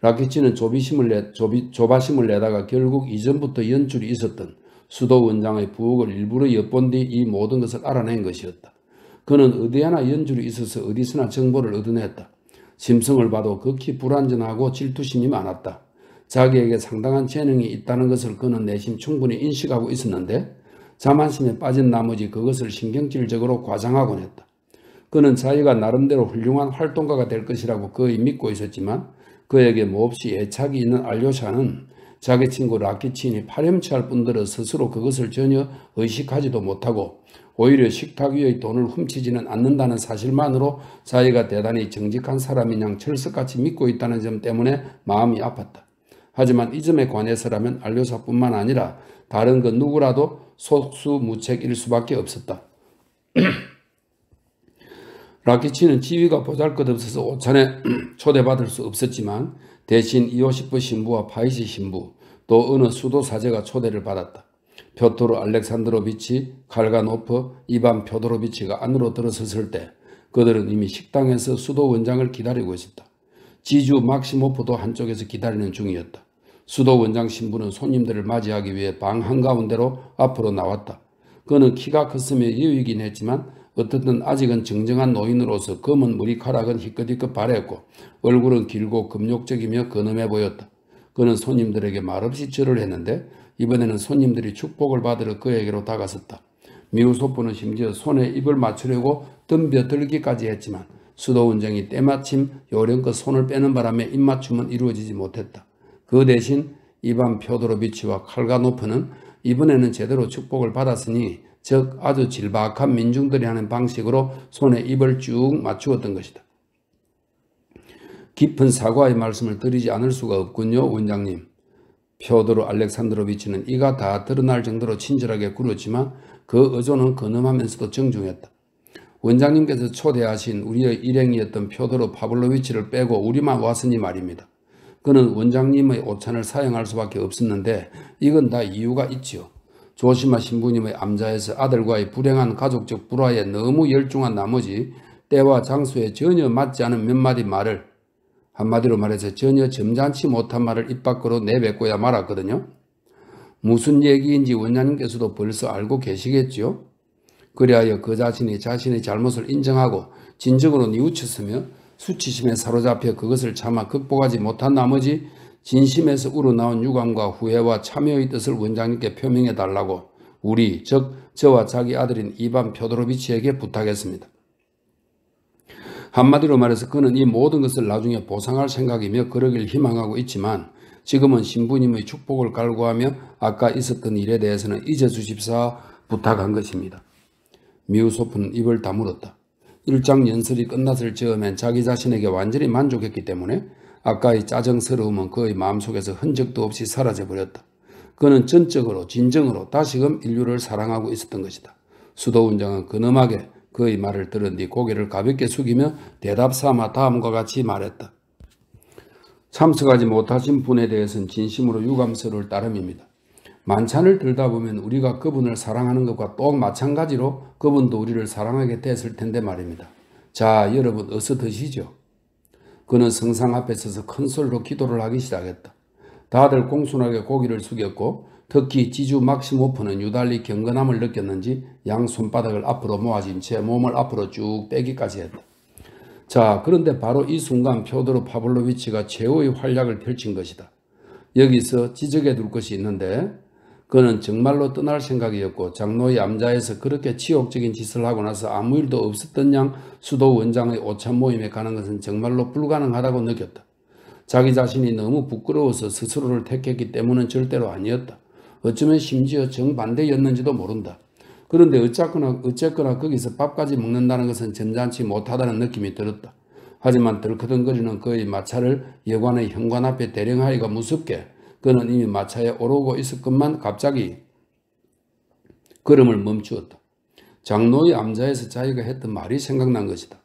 라키치는 조바심을 내다가 결국 이전부터 연줄이 있었던 수도 원장의 부엌을 일부러 엿본 뒤 이 모든 것을 알아낸 것이었다. 그는 어디에나 연줄이 있어서 어디서나 정보를 얻어냈다. 심성을 봐도 극히 불완전하고 질투심이 많았다. 자기에게 상당한 재능이 있다는 것을 그는 내심 충분히 인식하고 있었는데 자만심에 빠진 나머지 그것을 신경질적으로 과장하곤 했다. 그는 자기가 나름대로 훌륭한 활동가가 될 것이라고 거의 믿고 있었지만 그에게 몹시 애착이 있는 알료샤는 자기 친구 라키친이 파렴치할 뿐더러 스스로 그것을 전혀 의식하지도 못하고 오히려 식탁 위의 돈을 훔치지는 않는다는 사실만으로 자기가 대단히 정직한 사람인 양 철석같이 믿고 있다는 점 때문에 마음이 아팠다. 하지만 이 점에 관해서라면 알료사뿐만 아니라 다른 그 누구라도 속수무책일 수밖에 없었다. 라키치는 지위가 보잘것없어서 오찬에 초대받을 수 없었지만 대신 이오시프 신부와 파이시 신부 또 어느 수도 사제가 초대를 받았다. 표토르 알렉산드로비치, 칼가노프, 이반 표도로비치가 안으로 들어섰을 때 그들은 이미 식당에서 수도 원장을 기다리고 있었다. 지주 막시모프도 한쪽에서 기다리는 중이었다. 수도 원장 신부는 손님들을 맞이하기 위해 방 한가운데로 앞으로 나왔다. 그는 키가 컸으며 여유이긴 했지만 어떻든 아직은 정정한 노인으로서 검은 머리카락은 희끗희끗 바랬고 얼굴은 길고 금욕적이며 근엄해 보였다. 그는 손님들에게 말없이 절을 했는데 이번에는 손님들이 축복을 받으러 그에게로 다가섰다. 미우소프는 심지어 손에 입을 맞추려고 덤벼들기까지 했지만 수도 원장이 때마침 요령껏 손을 빼는 바람에 입맞춤은 이루어지지 못했다. 그 대신 이반 표도로비치와 칼가노프는 이번에는 제대로 축복을 받았으니 즉 아주 질박한 민중들이 하는 방식으로 손에 입을 쭉 맞추었던 것이다. 깊은 사과의 말씀을 드리지 않을 수가 없군요, 원장님. 표도르 알렉산드로비치는 이가 다 드러날 정도로 친절하게 굴었지만 그 어조는 근엄하면서도 정중했다. 원장님께서 초대하신 우리의 일행이었던 표도르 파블로비치를 빼고 우리만 왔으니 말입니다. 그는 원장님의 오찬을 사용할 수밖에 없었는데 이건 다 이유가 있지요. 조시마 신부님의 암자에서 아들과의 불행한 가족적 불화에 너무 열중한 나머지 때와 장소에 전혀 맞지 않은 몇 마디 말을 한마디로 말해서 전혀 점잖지 못한 말을 입 밖으로 내뱉고야 말았거든요. 무슨 얘기인지 원장님께서도 벌써 알고 계시겠지요. 그리하여 그 자신이 자신의 잘못을 인정하고 진정으로 뉘우쳤으며 수치심에 사로잡혀 그것을 차마 극복하지 못한 나머지 진심에서 우러나온 유감과 후회와 참여의 뜻을 원장님께 표명해 달라고 우리 즉 저와 자기 아들인 이반 표도로비치에게 부탁했습니다. 한마디로 말해서 그는 이 모든 것을 나중에 보상할 생각이며 그러길 희망하고 있지만 지금은 신부님의 축복을 갈구하며 아까 있었던 일에 대해서는 잊어주십사 부탁한 것입니다. 미우소프는 입을 다물었다. 일장 연설이 끝났을 즈음엔 자기 자신에게 완전히 만족했기 때문에 아까의 짜증스러움은 그의 마음속에서 흔적도 없이 사라져버렸다. 그는 전적으로 진정으로 다시금 인류를 사랑하고 있었던 것이다. 수도 원장은 근엄하게 그의 말을 들은 뒤 고개를 가볍게 숙이며 대답 삼아 다음과 같이 말했다. 참석하지 못하신 분에 대해서는 진심으로 유감스러울 따름입니다. 만찬을 들다 보면 우리가 그분을 사랑하는 것과 똑 마찬가지로 그분도 우리를 사랑하게 됐을 텐데 말입니다. 자, 여러분 어서 드시죠. 그는 성상 앞에 서서 큰 소리로 기도를 하기 시작했다. 다들 공손하게 고개를 숙였고 특히 지주 막시모프는 유달리 경건함을 느꼈는지 양 손바닥을 앞으로 모아진 채 몸을 앞으로 쭉 빼기까지 했다. 자, 그런데 바로 이 순간 표도르 파블로비치가 최후의 활약을 펼친 것이다. 여기서 지적해 둘 것이 있는데 그는 정말로 떠날 생각이었고 장로의 암자에서 그렇게 치욕적인 짓을 하고 나서 아무 일도 없었던 양 수도 원장의 오찬 모임에 가는 것은 정말로 불가능하다고 느꼈다. 자기 자신이 너무 부끄러워서 스스로를 택했기 때문은 절대로 아니었다. 어쩌면 심지어 정반대였는지도 모른다. 그런데 어쨌거나 거기서 밥까지 먹는다는 것은 점잖지 못하다는 느낌이 들었다. 하지만 덜커덩거리는 그의 마차를 여관의 현관 앞에 대령하기가 무섭게 그는 이미 마차에 오르고 있었건만 갑자기 걸음을 멈추었다. 장로의 암자에서 자기가 했던 말이 생각난 것이다.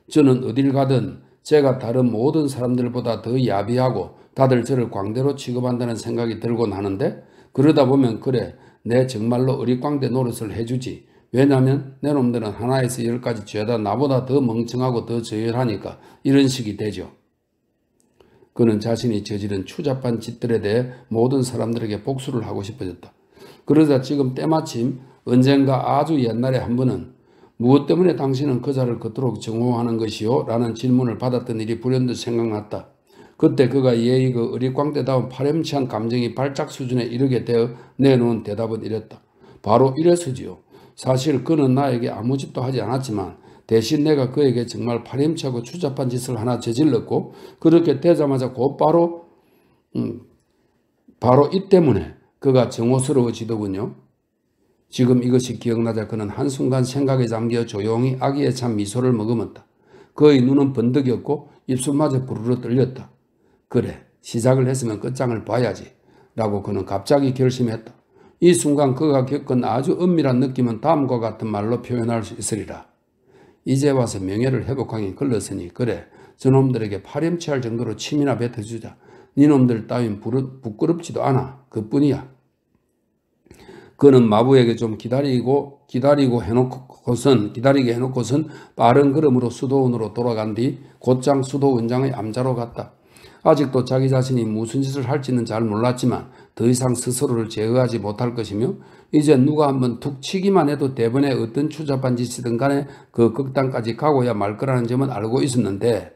저는 어딜 가든 제가 다른 모든 사람들보다 더 야비하고 다들 저를 광대로 취급한다는 생각이 들곤 하는데 그러다 보면 그래 내 정말로 어릿광대 노릇을 해주지. 왜냐하면 내 놈들은 하나에서 10까지 죄다 나보다 더 멍청하고 더 저열하니까 이런 식이 되죠. 그는 자신이 저지른 추잡한 짓들에 대해 모든 사람들에게 복수를 하고 싶어졌다. 그러자 지금 때마침 언젠가 아주 옛날에 한 번은 무엇 때문에 당신은 그자를 그토록 증오하는 것이요? 라는 질문을 받았던 일이 불현듯 생각났다. 그때 그가 예의 그 어리광대다운 파렴치한 감정이 발작 수준에 이르게 되어 내놓은 대답은 이랬다. 바로 이래서지요. 사실 그는 나에게 아무 짓도 하지 않았지만 대신 내가 그에게 정말 파렴치하고 추잡한 짓을 하나 저질렀고 그렇게 되자마자 곧바로 바로 이 때문에 그가 증오스러워지더군요. 지금 이것이 기억나자 그는 한순간 생각에 잠겨 조용히 아기에 찬 미소를 머금었다. 그의 눈은 번득였고 입술마저 부르르 떨렸다. 그래, 시작을 했으면 끝장을 봐야지 라고 그는 갑자기 결심했다. 이 순간 그가 겪은 아주 은밀한 느낌은 다음과 같은 말로 표현할 수 있으리라. 이제 와서 명예를 회복하기 걸렀으니 그래, 저놈들에게 파렴치할 정도로 침이나 뱉어주자. 니놈들 따윈 부끄럽지도 않아. 그뿐이야. 그는 마부에게 좀 기다리게 해놓고선 빠른 걸음으로 수도원으로 돌아간 뒤 곧장 수도원장의 암자로 갔다. 아직도 자기 자신이 무슨 짓을 할지는 잘 몰랐지만 더 이상 스스로를 제어하지 못할 것이며 이제 누가 한번 툭 치기만 해도 대번에 어떤 추잡한 짓이든 간에 그 극단까지 가고야 말 거라는 점은 알고 있었는데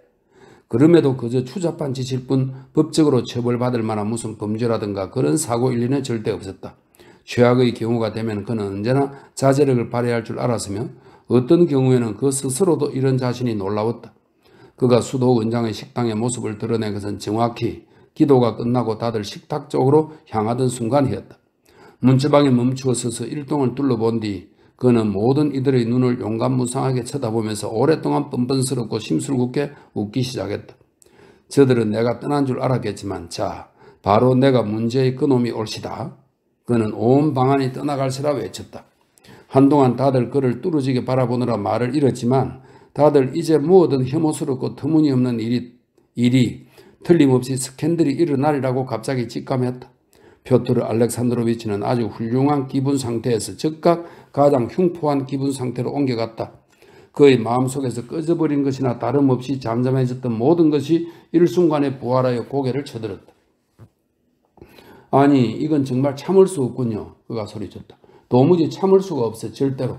그럼에도 그저 추잡한 짓일 뿐 법적으로 처벌받을 만한 무슨 범죄라든가 그런 사고 일리는 절대 없었다. 최악의 경우가 되면 그는 언제나 자제력을 발휘할 줄 알았으며 어떤 경우에는 그 스스로도 이런 자신이 놀라웠다. 그가 수도원장의 식당의 모습을 드러낸 것은 정확히 기도가 끝나고 다들 식탁 쪽으로 향하던 순간이었다. 문지방에 멈추어 서서 일동을 둘러본 뒤 그는 모든 이들의 눈을 용감무상하게 쳐다보면서 오랫동안 뻔뻔스럽고 심술궂게 웃기 시작했다. 저들은 내가 떠난 줄 알았겠지만 자, 바로 내가 문제의 그놈이 올시다. 그는 온 방안이 떠나갈세라 외쳤다. 한동안 다들 그를 뚫어지게 바라보느라 말을 잃었지만 다들 이제 무엇든 혐오스럽고 터무니없는 일이 틀림없이 스캔들이 일어나리라고 갑자기 직감했다. 표트르 알렉산드로비치는 아주 훌륭한 기분 상태에서 즉각 가장 흉포한 기분 상태로 옮겨갔다. 그의 마음속에서 꺼져버린 것이나 다름없이 잠잠해졌던 모든 것이 일순간에 부활하여 고개를 쳐들었다. 아니, 이건 정말 참을 수 없군요. 그가 소리쳤다. 도무지 참을 수가 없어, 절대로.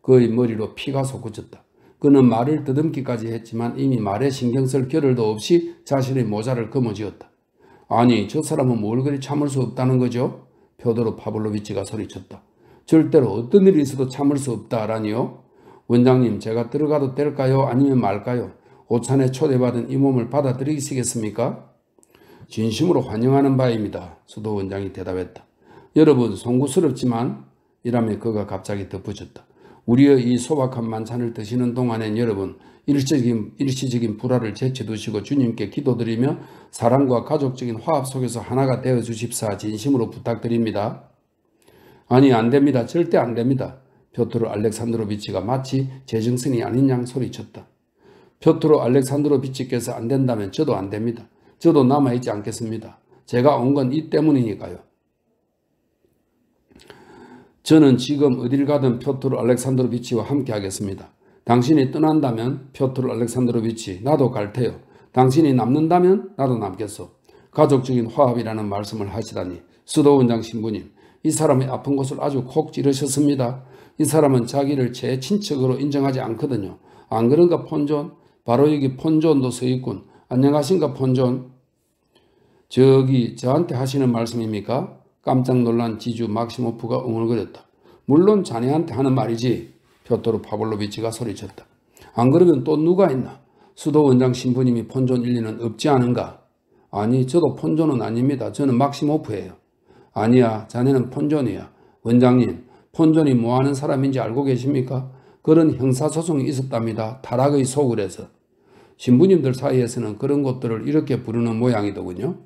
그의 머리로 피가 솟구쳤다. 그는 말을 더듬기까지 했지만 이미 말에 신경 쓸 겨를도 없이 자신의 모자를 거머쥐었다. 아니, 저 사람은 뭘 그리 참을 수 없다는 거죠? 표도르 파블로비치가 소리쳤다. 절대로 어떤 일이 있어도 참을 수 없다라니요? 원장님, 제가 들어가도 될까요? 아니면 말까요? 오찬에 초대받은 이 몸을 받아들이시겠습니까? 진심으로 환영하는 바입니다. 수도원장이 대답했다. 여러분, 송구스럽지만 이라며 그가 갑자기 덧붙였다. 우리의 이 소박한 만찬을 드시는 동안엔 여러분 일시적인 불화를 제쳐두시고 주님께 기도드리며 사랑과 가족적인 화합 속에서 하나가 되어 주십사 진심으로 부탁드립니다. 아니, 안됩니다. 절대 안됩니다. 표트르 알렉산드로비치가 마치 제정신이 아닌 양 소리쳤다. 표트르 알렉산드로비치께서 안된다면 저도 안됩니다. 저도 남아있지 않겠습니다. 제가 온 건 이 때문이니까요. 저는 지금 어딜 가든 표트르 알렉산드로비치와 함께 하겠습니다. 당신이 떠난다면 표트르 알렉산드로비치 나도 갈 테요. 당신이 남는다면 나도 남겠소. 가족적인 화합이라는 말씀을 하시다니 수도원장 신부님, 이 사람의 아픈 곳을 아주 콕 찌르셨습니다. 이 사람은 자기를 제 친척으로 인정하지 않거든요. 안 그런가 폰존? 바로 여기 폰존도 서있군. 안녕하신가 폰존? 저기 저한테 하시는 말씀입니까? 깜짝 놀란 지주 막시모프가 웅얼거렸다. 물론 자네한테 하는 말이지. 표토르 파블로비치가 소리쳤다. 안 그러면 또 누가 있나? 수도원장 신부님이 폰존 일리는 없지 않은가? 아니, 저도 폰존은 아닙니다. 저는 막시모프예요. 아니야, 자네는 폰존이야. 원장님, 폰존이 뭐하는 사람인지 알고 계십니까? 그런 형사소송이 있었답니다. 타락의 소굴에서. 신부님들 사이에서는 그런 것들을 이렇게 부르는 모양이더군요.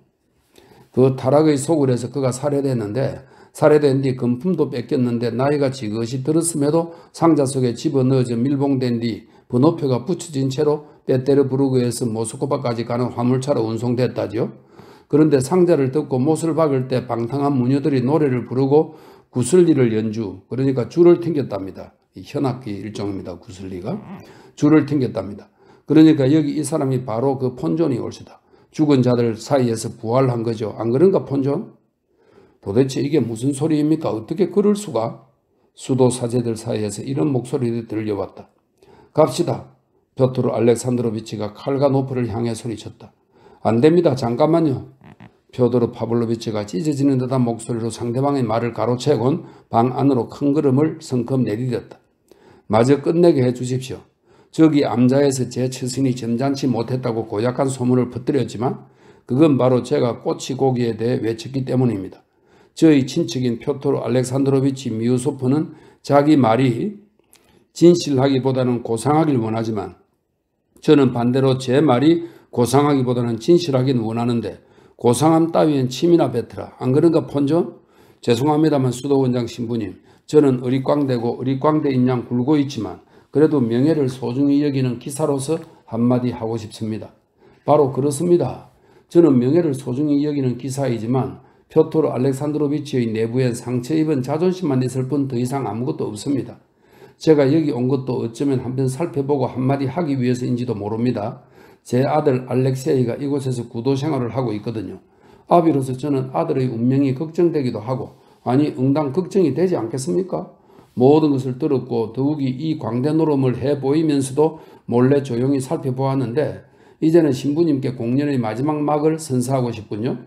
그 타락의 소굴에서 그가 살해됐는데 살해된 뒤 금품도 뺏겼는데 나이가 지긋이 들었음에도 상자 속에 집어넣어져 밀봉된 뒤 번호표가 붙여진 채로 페테르부르크에서 모스크바까지 가는 화물차로 운송됐다죠. 그런데 상자를 뜯고 못을 박을 때 방탕한 무녀들이 노래를 부르고 구슬리를 연주, 그러니까 줄을 튕겼답니다. 현악기 일종입니다. 구슬리가. 줄을 튕겼답니다. 그러니까 여기 이 사람이 바로 그 폰존이 올시다. 죽은 자들 사이에서 부활한 거죠. 안 그런가 폰존? 도대체 이게 무슨 소리입니까? 어떻게 그럴 수가? 수도 사제들 사이에서 이런 목소리들이 들려왔다. 갑시다. 벼토르 알렉산드로비치가 칼과 노프를 향해 소리쳤다. 안 됩니다. 잠깐만요. 펴도르 파블로비치가 찢어지는 듯한 목소리로 상대방의 말을 가로채곤 방 안으로 큰 걸음을 성큼 내디뎠다. 마저 끝내게 해주십시오. 저기 암자에서 제 처신이 점잖지 못했다고 고약한 소문을 퍼뜨렸지만 그건 바로 제가 꼬치고기에 대해 외쳤기 때문입니다. 저희 친척인 표토르 알렉산드로비치 미우소프는 자기 말이 진실하기보다는 고상하길 원하지만 저는 반대로 제 말이 고상하기보다는 진실하긴 원하는데 고상함 따위엔 침이나 뱉으라. 안 그런가 폰존? 죄송합니다만 수도원장 신부님, 저는 어릿광대고 어릿광대인 양 굴고 있지만 그래도 명예를 소중히 여기는 기사로서 한마디 하고 싶습니다. 바로 그렇습니다. 저는 명예를 소중히 여기는 기사이지만 표토르 알렉산드로비치의 내부엔 상처 입은 자존심만 있을 뿐 더 이상 아무것도 없습니다. 제가 여기 온 것도 어쩌면 한번 살펴보고 한마디 하기 위해서인지도 모릅니다. 제 아들 알렉세이가 이곳에서 구도 생활을 하고 있거든요. 아비로서 저는 아들의 운명이 걱정되기도 하고 아니 응당 걱정이 되지 않겠습니까? 모든 것을 들었고 더욱이 이 광대 노름을 해 보이면서도 몰래 조용히 살펴보았는데 이제는 신부님께 공연의 마지막 막을 선사하고 싶군요.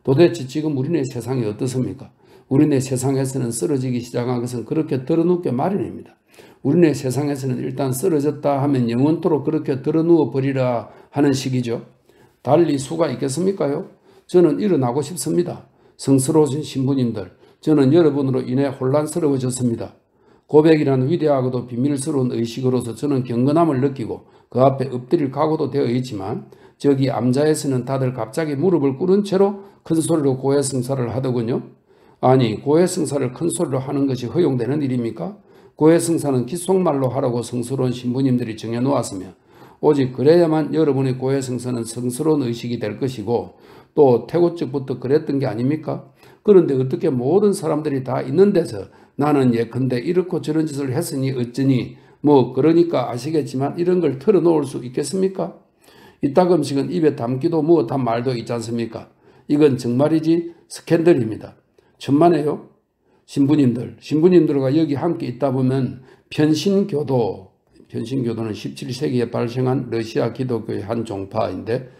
도대체 지금 우리네 세상이 어떻습니까? 우리네 세상에서는 쓰러지기 시작한 것은 그렇게 드러눕게 마련입니다. 우리네 세상에서는 일단 쓰러졌다 하면 영원토록 그렇게 드러누워 버리라 하는 식이죠. 달리 수가 있겠습니까요? 저는 일어나고 싶습니다. 성스러우신 신부님들, 저는 여러분으로 인해 혼란스러워졌습니다. 고백이라는 위대하고도 비밀스러운 의식으로서 저는 경건함을 느끼고 그 앞에 엎드릴 각오도 되어 있지만 저기 암자에서는 다들 갑자기 무릎을 꿇은 채로 큰 소리로 고해성사를 하더군요. 아니, 고해성사를 큰 소리로 하는 것이 허용되는 일입니까? 고해성사는 귓속말로 하라고 성스러운 신부님들이 정해놓았으며 오직 그래야만 여러분의 고해성사는 성스러운 의식이 될 것이고 또 태고적부터 그랬던 게 아닙니까? 그런데 어떻게 모든 사람들이 다 있는 데서 나는 예컨대 이렇고 저런 짓을 했으니 어쩌니 뭐 그러니까 아시겠지만 이런 걸 털어놓을 수 있겠습니까? 이따금씩은 입에 담기도 무엇한 말도 있지 않습니까? 이건 정말이지 스캔들입니다. 천만에요. 신부님들과 여기 함께 있다 보면 편신교도는 17세기에 발생한 러시아 기독교의 한 종파인데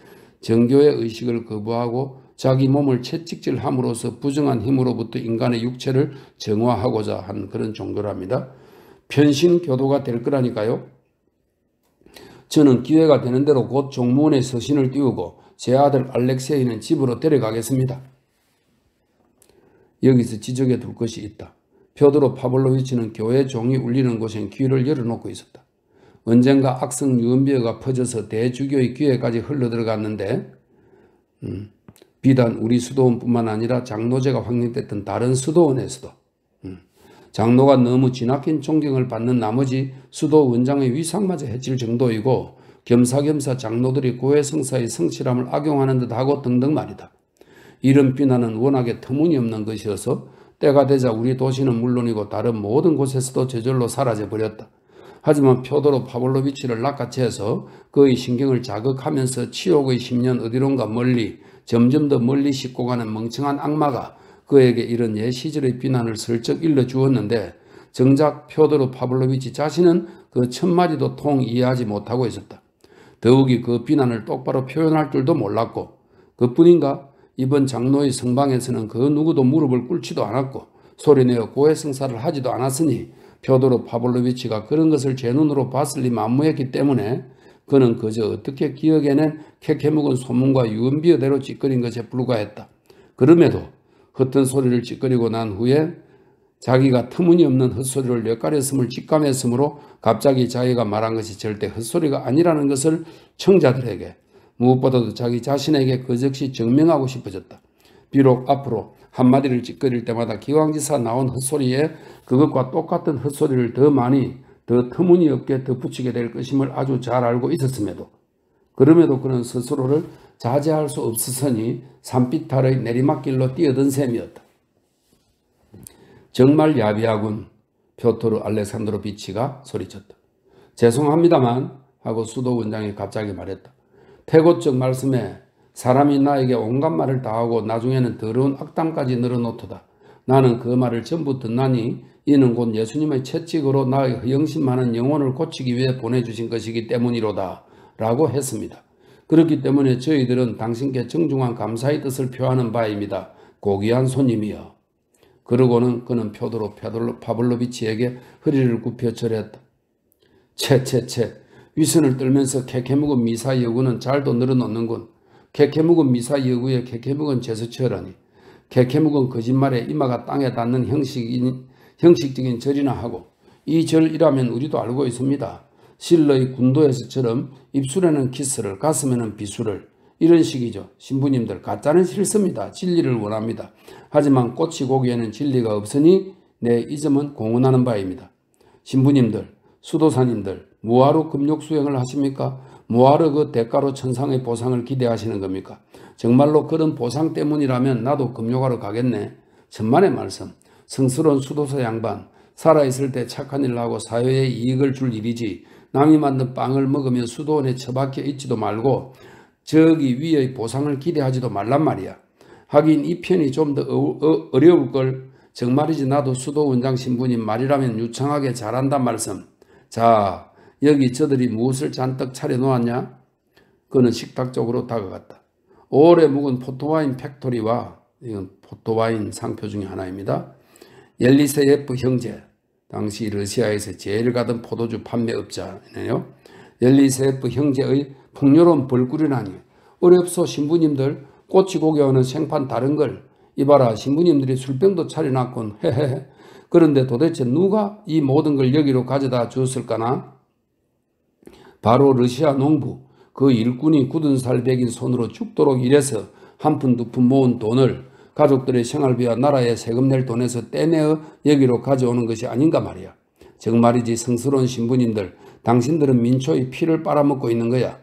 정교의 의식을 거부하고 자기 몸을 채찍질함으로써 부정한 힘으로부터 인간의 육체를 정화하고자 한 그런 종교랍니다. 편신교도가 될 거라니까요. 저는 기회가 되는 대로 곧 종문에 서신을 띄우고 제 아들 알렉세이는 집으로 데려가겠습니다. 여기서 지적해 둘 것이 있다. 펴도르 파블로비치는 교회 종이 울리는 곳엔 귀를 열어놓고 있었다. 언젠가 악성 유언비어가 퍼져서 대주교의 귀에까지 흘러들어갔는데 비단 우리 수도원뿐만 아니라 장로제가 확립됐던 다른 수도원에서도 장로가 너무 지나친 존경을 받는 나머지 수도원장의 위상마저 해칠 정도이고 겸사겸사 장로들이 고해성사의 성실함을 악용하는 듯하고 등등 말이다. 이런 비난은 워낙에 터무니없는 것이어서 때가 되자 우리 도시는 물론이고 다른 모든 곳에서도 저절로 사라져버렸다. 하지만 펴도르 파블로비치를 낚아채서 그의 신경을 자극하면서 치욕의 10년 어디론가 멀리 점점 더 멀리 싣고 가는 멍청한 악마가 그에게 이런 옛 시절의 비난을 슬쩍 일러주었는데 정작 펴도르 파블로비치 자신은 그 첫마디도 통 이해하지 못하고 있었다. 더욱이 그 비난을 똑바로 표현할 줄도 몰랐고 그뿐인가 이번 장로의 성방에서는 그 누구도 무릎을 꿇지도 않았고 소리내어 고해성사를 하지도 않았으니 펴도르 파블로비치가 그런 것을 제 눈으로 봤을 리 만무했기 때문에 그는 그저 어떻게 기억에낸 캐캐묵은 소문과 유언비어대로 찌꺼린 것에 불과했다. 그럼에도 헛된 소리를 찌꺼리고 난 후에 자기가 터무니없는 헛소리를 엿가렸음을 직감했으므로 갑자기 자기가 말한 것이 절대 헛소리가 아니라는 것을 청자들에게 무엇보다도 자기 자신에게 그 즉시 증명하고 싶어졌다. 비록 앞으로 한마디를 찌꺼릴 때마다 기왕지사 나온 헛소리에 그것과 똑같은 헛소리를 더 많이 더 터무니없게 덧붙이게 될 것임을 아주 잘 알고 있었음에도 그럼에도 그는 스스로를 자제할 수 없었으니 산비탈의 내리막길로 뛰어든 셈이었다. 정말 야비하군. 펴토르 알렉산드로비치가 소리쳤다. 죄송합니다만 하고 수도원장이 갑자기 말했다. 태고적 말씀에 사람이 나에게 온갖 말을 다 하고 나중에는 더러운 악담까지 늘어놓도다. 나는 그 말을 전부 듣나니 이는 곧 예수님의 채찍으로 나의 허영심 많은 영혼을 고치기 위해 보내주신 것이기 때문이로다 라고 했습니다. 그렇기 때문에 저희들은 당신께 정중한 감사의 뜻을 표하는 바입니다. 고귀한 손님이여. 그러고는 그는 표도로 파블로비치에게 허리를 굽혀 절했다. 채 위선을 떨면서 캐캐묵은 미사 여구는 잘도 늘어놓는군. 캐캐묵은 미사 여구에 캐캐묵은 제스처라니. 캐캐묵은 거짓말에 이마가 땅에 닿는 형식적인 절이나 하고 이 절이라면 우리도 알고 있습니다. 실러의 군도에서처럼 입술에는 키스를 가슴에는 비수를 이런 식이죠. 신부님들 가짜는 싫습니다. 진리를 원합니다. 하지만 꼬치 고기에는 진리가 없으니 이 점은 공언하는 바입니다. 신부님들, 수도사님들 뭐하러 금욕 수행을 하십니까? 뭐하러 그 대가로 천상의 보상을 기대하시는 겁니까? 정말로 그런 보상 때문이라면 나도 금욕하러 가겠네. 천만의 말씀. 성스러운 수도사 양반, 살아있을 때 착한 일을 하고 사회에 이익을 줄 일이지 남이 만든 빵을 먹으며 수도원에 처박혀 있지도 말고 저기 위의 보상을 기대하지도 말란 말이야. 하긴 이 편이 좀 더 어려울걸. 정말이지 나도 수도원장 신부님 말이라면 유창하게 잘한단 말씀. 자, 여기 저들이 무엇을 잔뜩 차려놓았냐? 그는 식탁 쪽으로 다가갔다. 오래 묵은 포토와인 팩토리와 이건 포토와인 상표 중에 하나입니다. 옐리세예프 형제, 당시 러시아에서 제일 가던 포도주 판매업자네요. 옐리세예프 형제의 풍요로운 벌꿀이라니. 어렵소 신부님들 꼬치 고개와는 생판 다른 걸. 이봐라 신부님들이 술병도 차려놨군. 헤헤헤. 그런데 도대체 누가 이 모든 걸 여기로 가져다 주었을까나? 바로 러시아 농부. 그 일꾼이 굳은 살 베긴 손으로 죽도록 일해서 한 푼 두 푼 모은 돈을 가족들의 생활비와 나라에 세금 낼 돈에서 떼내어 여기로 가져오는 것이 아닌가 말이야. 정말이지 성스러운 신부님들, 당신들은 민초의 피를 빨아먹고 있는 거야.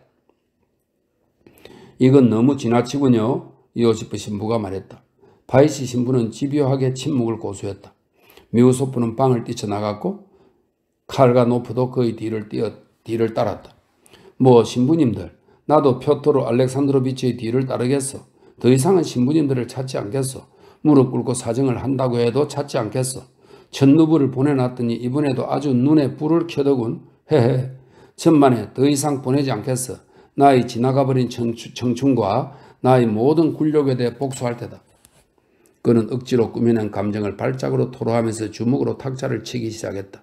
이건 너무 지나치군요. 이오시프 신부가 말했다. 바이시 신부는 집요하게 침묵을 고수했다. 미우소프는 방을 뛰쳐나갔고 칼가노프도 그의 뒤를 따랐다. 뭐 신부님들, 나도 표토르 알렉산드로비치의 뒤를 따르겠어. 더 이상은 신부님들을 찾지 않겠어. 무릎 꿇고 사정을 한다고 해도 찾지 않겠어. 첫누부를 보내놨더니 이번에도 아주 눈에 불을 켜더군. 헤헤. 천만에 더 이상 보내지 않겠어. 나의 지나가버린 청춘과 나의 모든 굴욕에 대해 복수할 테다. 그는 억지로 꾸며낸 감정을 발작으로 토로하면서 주먹으로 탁자를 치기 시작했다.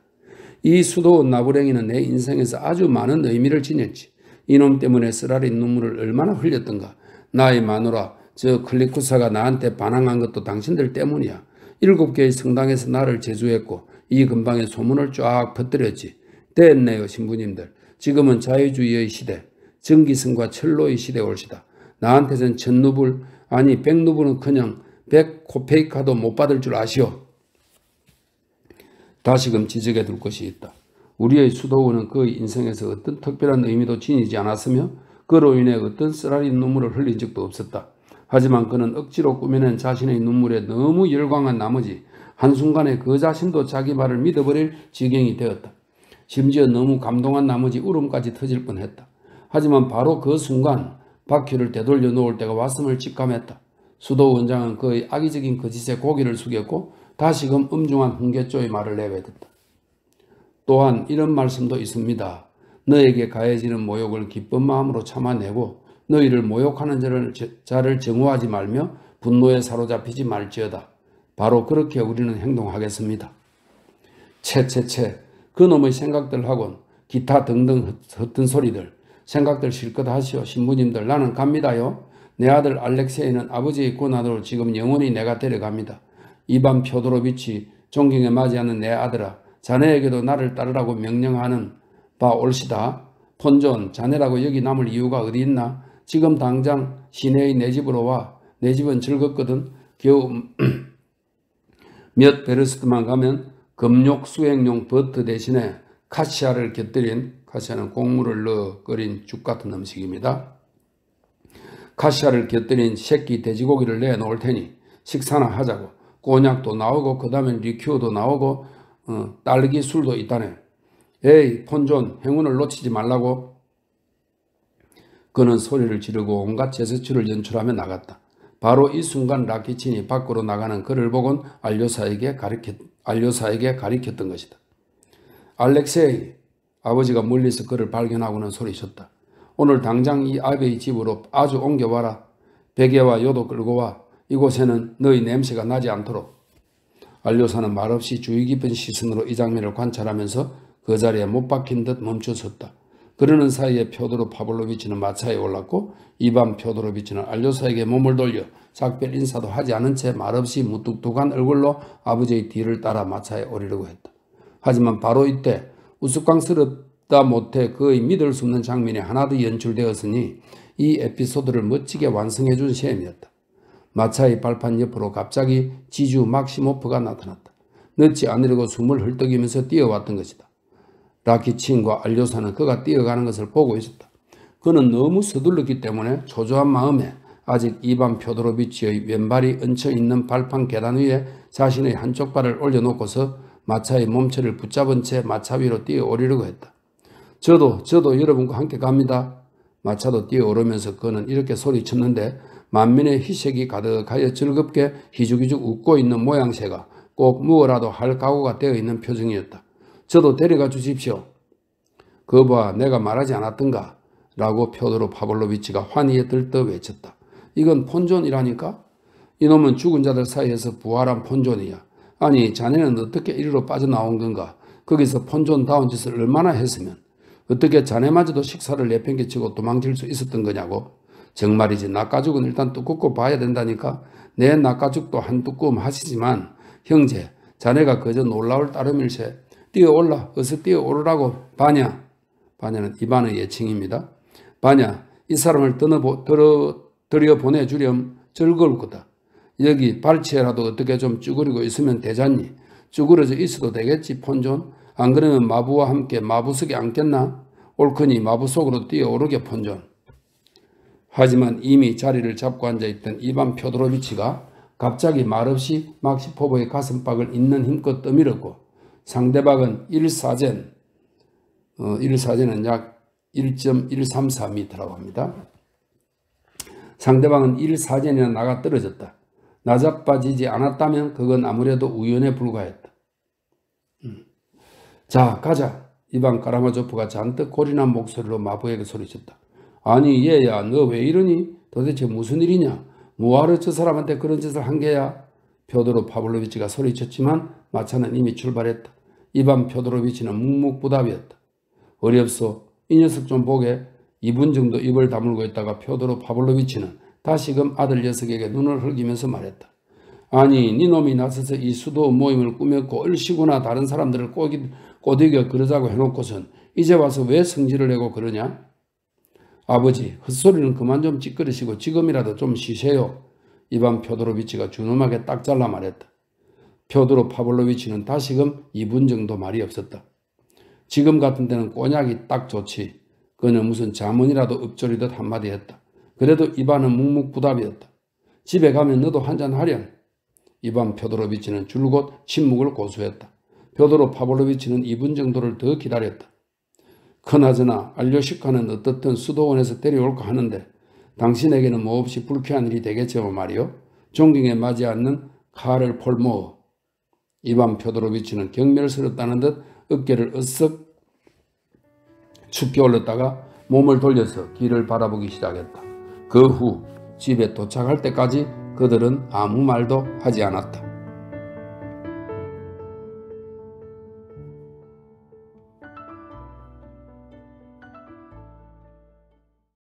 이 수도원 나부랭이는 내 인생에서 아주 많은 의미를 지녔지. 이놈 때문에 쓰라린 눈물을 얼마나 흘렸던가. 나의 마누라 저 클리쿠사가 나한테 반항한 것도 당신들 때문이야. 7개의 성당에서 나를 제주했고 이 근방에 소문을 쫙 퍼뜨렸지. 됐네요 신부님들. 지금은 자유주의의 시대, 정기성과 철로의 시대 올시다. 나한테선 천루불 아니 100루불은 그냥 100코페이카도 못 받을 줄 아시오. 다시금 지적해 둘 것이 있다. 우리의 수도원은 그의 인생에서 어떤 특별한 의미도 지니지 않았으며 그로 인해 어떤 쓰라린 눈물을 흘린 적도 없었다. 하지만 그는 억지로 꾸며낸 자신의 눈물에 너무 열광한 나머지 한순간에 그 자신도 자기 말을 믿어버릴 지경이 되었다. 심지어 너무 감동한 나머지 울음까지 터질 뻔했다. 하지만 바로 그 순간 바퀴를 되돌려 놓을 때가 왔음을 직감했다. 수도원장은 그의 악의적인 거짓에 고개를 숙였고 다시금 엄중한 훈계조의 말을 내뱉었다. 또한 이런 말씀도 있습니다. 너에게 가해지는 모욕을 기쁜 마음으로 참아내고 너희를 모욕하는 자를 정오하지 말며 분노에 사로잡히지 말지어다. 바로 그렇게 우리는 행동하겠습니다. 그놈의 생각들하곤 기타 등등 헛된 소리들 생각들 실컷 하시오. 신부님들 나는 갑니다요. 내 아들 알렉세이는 아버지의 권한으로 지금 영원히 내가 데려갑니다. 이반 표도로비치 존경에 맞지 않는 내 아들아 자네에게도 나를 따르라고 명령하는 바 올시다. 폰존 자네라고 여기 남을 이유가 어디 있나. 지금 당장 시내의 내 집으로 와. 내 집은 즐겁거든. 겨우 몇 베르스트만 가면 금욕 수행용 버트 대신에 카시아를 곁들인 카시아는 곡물을 넣어 끓인 죽 같은 음식입니다. 카시아를 곁들인 새끼 돼지고기를 내놓을 테니 식사나 하자고. 꼬냑도 나오고 그 다음에 리큐어도 나오고 딸기 술도 있다네. 에이 폰존 행운을 놓치지 말라고. 그는 소리를 지르고 온갖 제스처를 연출하며 나갔다. 바로 이 순간 라키친이 밖으로 나가는 그를 보곤 알료사에게 가리켰던 것이다. 알렉세이, 아버지가 멀리서 그를 발견하고는 소리쳤다. 오늘 당장 이 아베의 집으로 아주 옮겨와라. 베개와 요도 끌고 와. 이곳에는 너희 냄새가 나지 않도록. 알료사는 말없이 주의 깊은 시선으로 이 장면을 관찰하면서 그 자리에 못 박힌 듯 멈춰섰다. 그러는 사이에 펴도로 파블로비치는 마차에 올랐고 이반 펴도로비치는 알료사에게 몸을 돌려 작별 인사도 하지 않은 채 말없이 무뚝뚝한 얼굴로 아버지의 뒤를 따라 마차에 오르려고 했다. 하지만 바로 이때 우스꽝스럽다 못해 거의 믿을 수 없는 장면이 하나 더 연출되었으니 이 에피소드를 멋지게 완성해 준 셈이었다. 마차의 발판 옆으로 갑자기 지주 막시모프가 나타났다. 늦지 않으려고 숨을 헐떡이면서 뛰어왔던 것이다. 라키친과 알료사는 그가 뛰어가는 것을 보고 있었다. 그는 너무 서둘렀기 때문에 초조한 마음에 아직 이반 펴도로비치의 왼발이 얹혀있는 발판 계단 위에 자신의 한쪽 발을 올려놓고서 마차의 몸체를 붙잡은 채 마차 위로 뛰어오르려고 했다. 저도 여러분과 함께 갑니다. 마차도 뛰어오르면서 그는 이렇게 소리쳤는데 만면의 희색이 가득하여 즐겁게 희죽희죽 웃고 있는 모양새가 꼭 무엇라도 할 각오가 되어 있는 표정이었다. 저도 데려가 주십시오. 거봐, 내가 말하지 않았던가? 라고 펴도로 파블로비치가 환희에 들떠 외쳤다. 이건 폰존이라니까? 이놈은 죽은 자들 사이에서 부활한 폰존이야. 아니, 자네는 어떻게 이리로 빠져나온 건가? 거기서 폰존다운 짓을 얼마나 했으면 어떻게 자네마저도 식사를 내팽개치고 도망칠 수 있었던 거냐고? 정말이지, 낙가죽은 일단 두껍고 봐야 된다니까? 내 낙가죽도 한 두꺼움 하시지만 형제, 자네가 그저 놀라울 따름일세. 뛰어올라, 어서 뛰어오르라고. 바냐. 바냐는 이반의 예칭입니다. 바냐, 이 사람을 들여보내주렴. 즐거울 거다. 여기 발치에라도 어떻게 좀 쭈그리고 있으면 되잖니. 쭈그러져 있어도 되겠지, 폰존. 안 그러면 마부와 함께 마부석에 앉겠나? 옳거니 마부 속으로 뛰어오르게, 폰존. 하지만 이미 자리를 잡고 앉아있던 이반 펴도로비치가 갑자기 말없이 막시포브의 가슴팍을 있는 힘껏 떠밀었고 상대방은 1사젠, 1사젠은 약 1.134m라고 합니다. 상대방은 1사젠이나 나가 떨어졌다. 나자빠지지 않았다면 그건 아무래도 우연에 불과했다. 자, 가자. 이반 카라마조프가 잔뜩 고린한 목소리로 마부에게 소리쳤다. 아니, 얘야, 너 왜 이러니? 도대체 무슨 일이냐? 뭐하러 저 사람한테 그런 짓을 한 게야? 펴도로 파블로비치가 소리쳤지만 마차는 이미 출발했다. 이반 펴도로비치는 묵묵부답이었다. 어렵소. 이 녀석 좀 보게. 2분 정도 입을 다물고 있다가 펴도로 파블로비치는 다시금 아들 녀석에게 눈을 흘기면서 말했다. 아니, 네 놈이 나서서 이 수도 모임을 꾸몄고 얼씨구나 다른 사람들을 꼬드겨 그러자고 해놓고선 이제 와서 왜 성질을 내고 그러냐? 아버지, 헛소리는 그만 좀 찌끄러시고 지금이라도 좀 쉬세요. 이반 펴도로비치가 준엄하게 딱 잘라 말했다. 펴도로 파블로비치는 다시금 2분 정도 말이 없었다. 지금 같은 때는 꼬냑이 딱 좋지. 그는 무슨 자문이라도 읊조리듯 한마디 했다. 그래도 이반은 묵묵부답이었다. 집에 가면 너도 한잔 하렴. 이반 펴도로비치는 줄곧 침묵을 고수했다. 펴도로 파블로비치는 2분 정도를 더 기다렸다. 그나저나 알료시카는 어떻든 수도원에서 데려올까 하는데 당신에게는 몹시 불쾌한 일이 되겠죠 말이요. 존경에 맞지 않는 카를 폴모어. 이반 펴도로비치는 경멸스럽다는 듯 어깨를 으쓱 축 끼올렸다가 몸을 돌려서 길을 바라보기 시작했다. 그 후 집에 도착할 때까지 그들은 아무 말도 하지 않았다.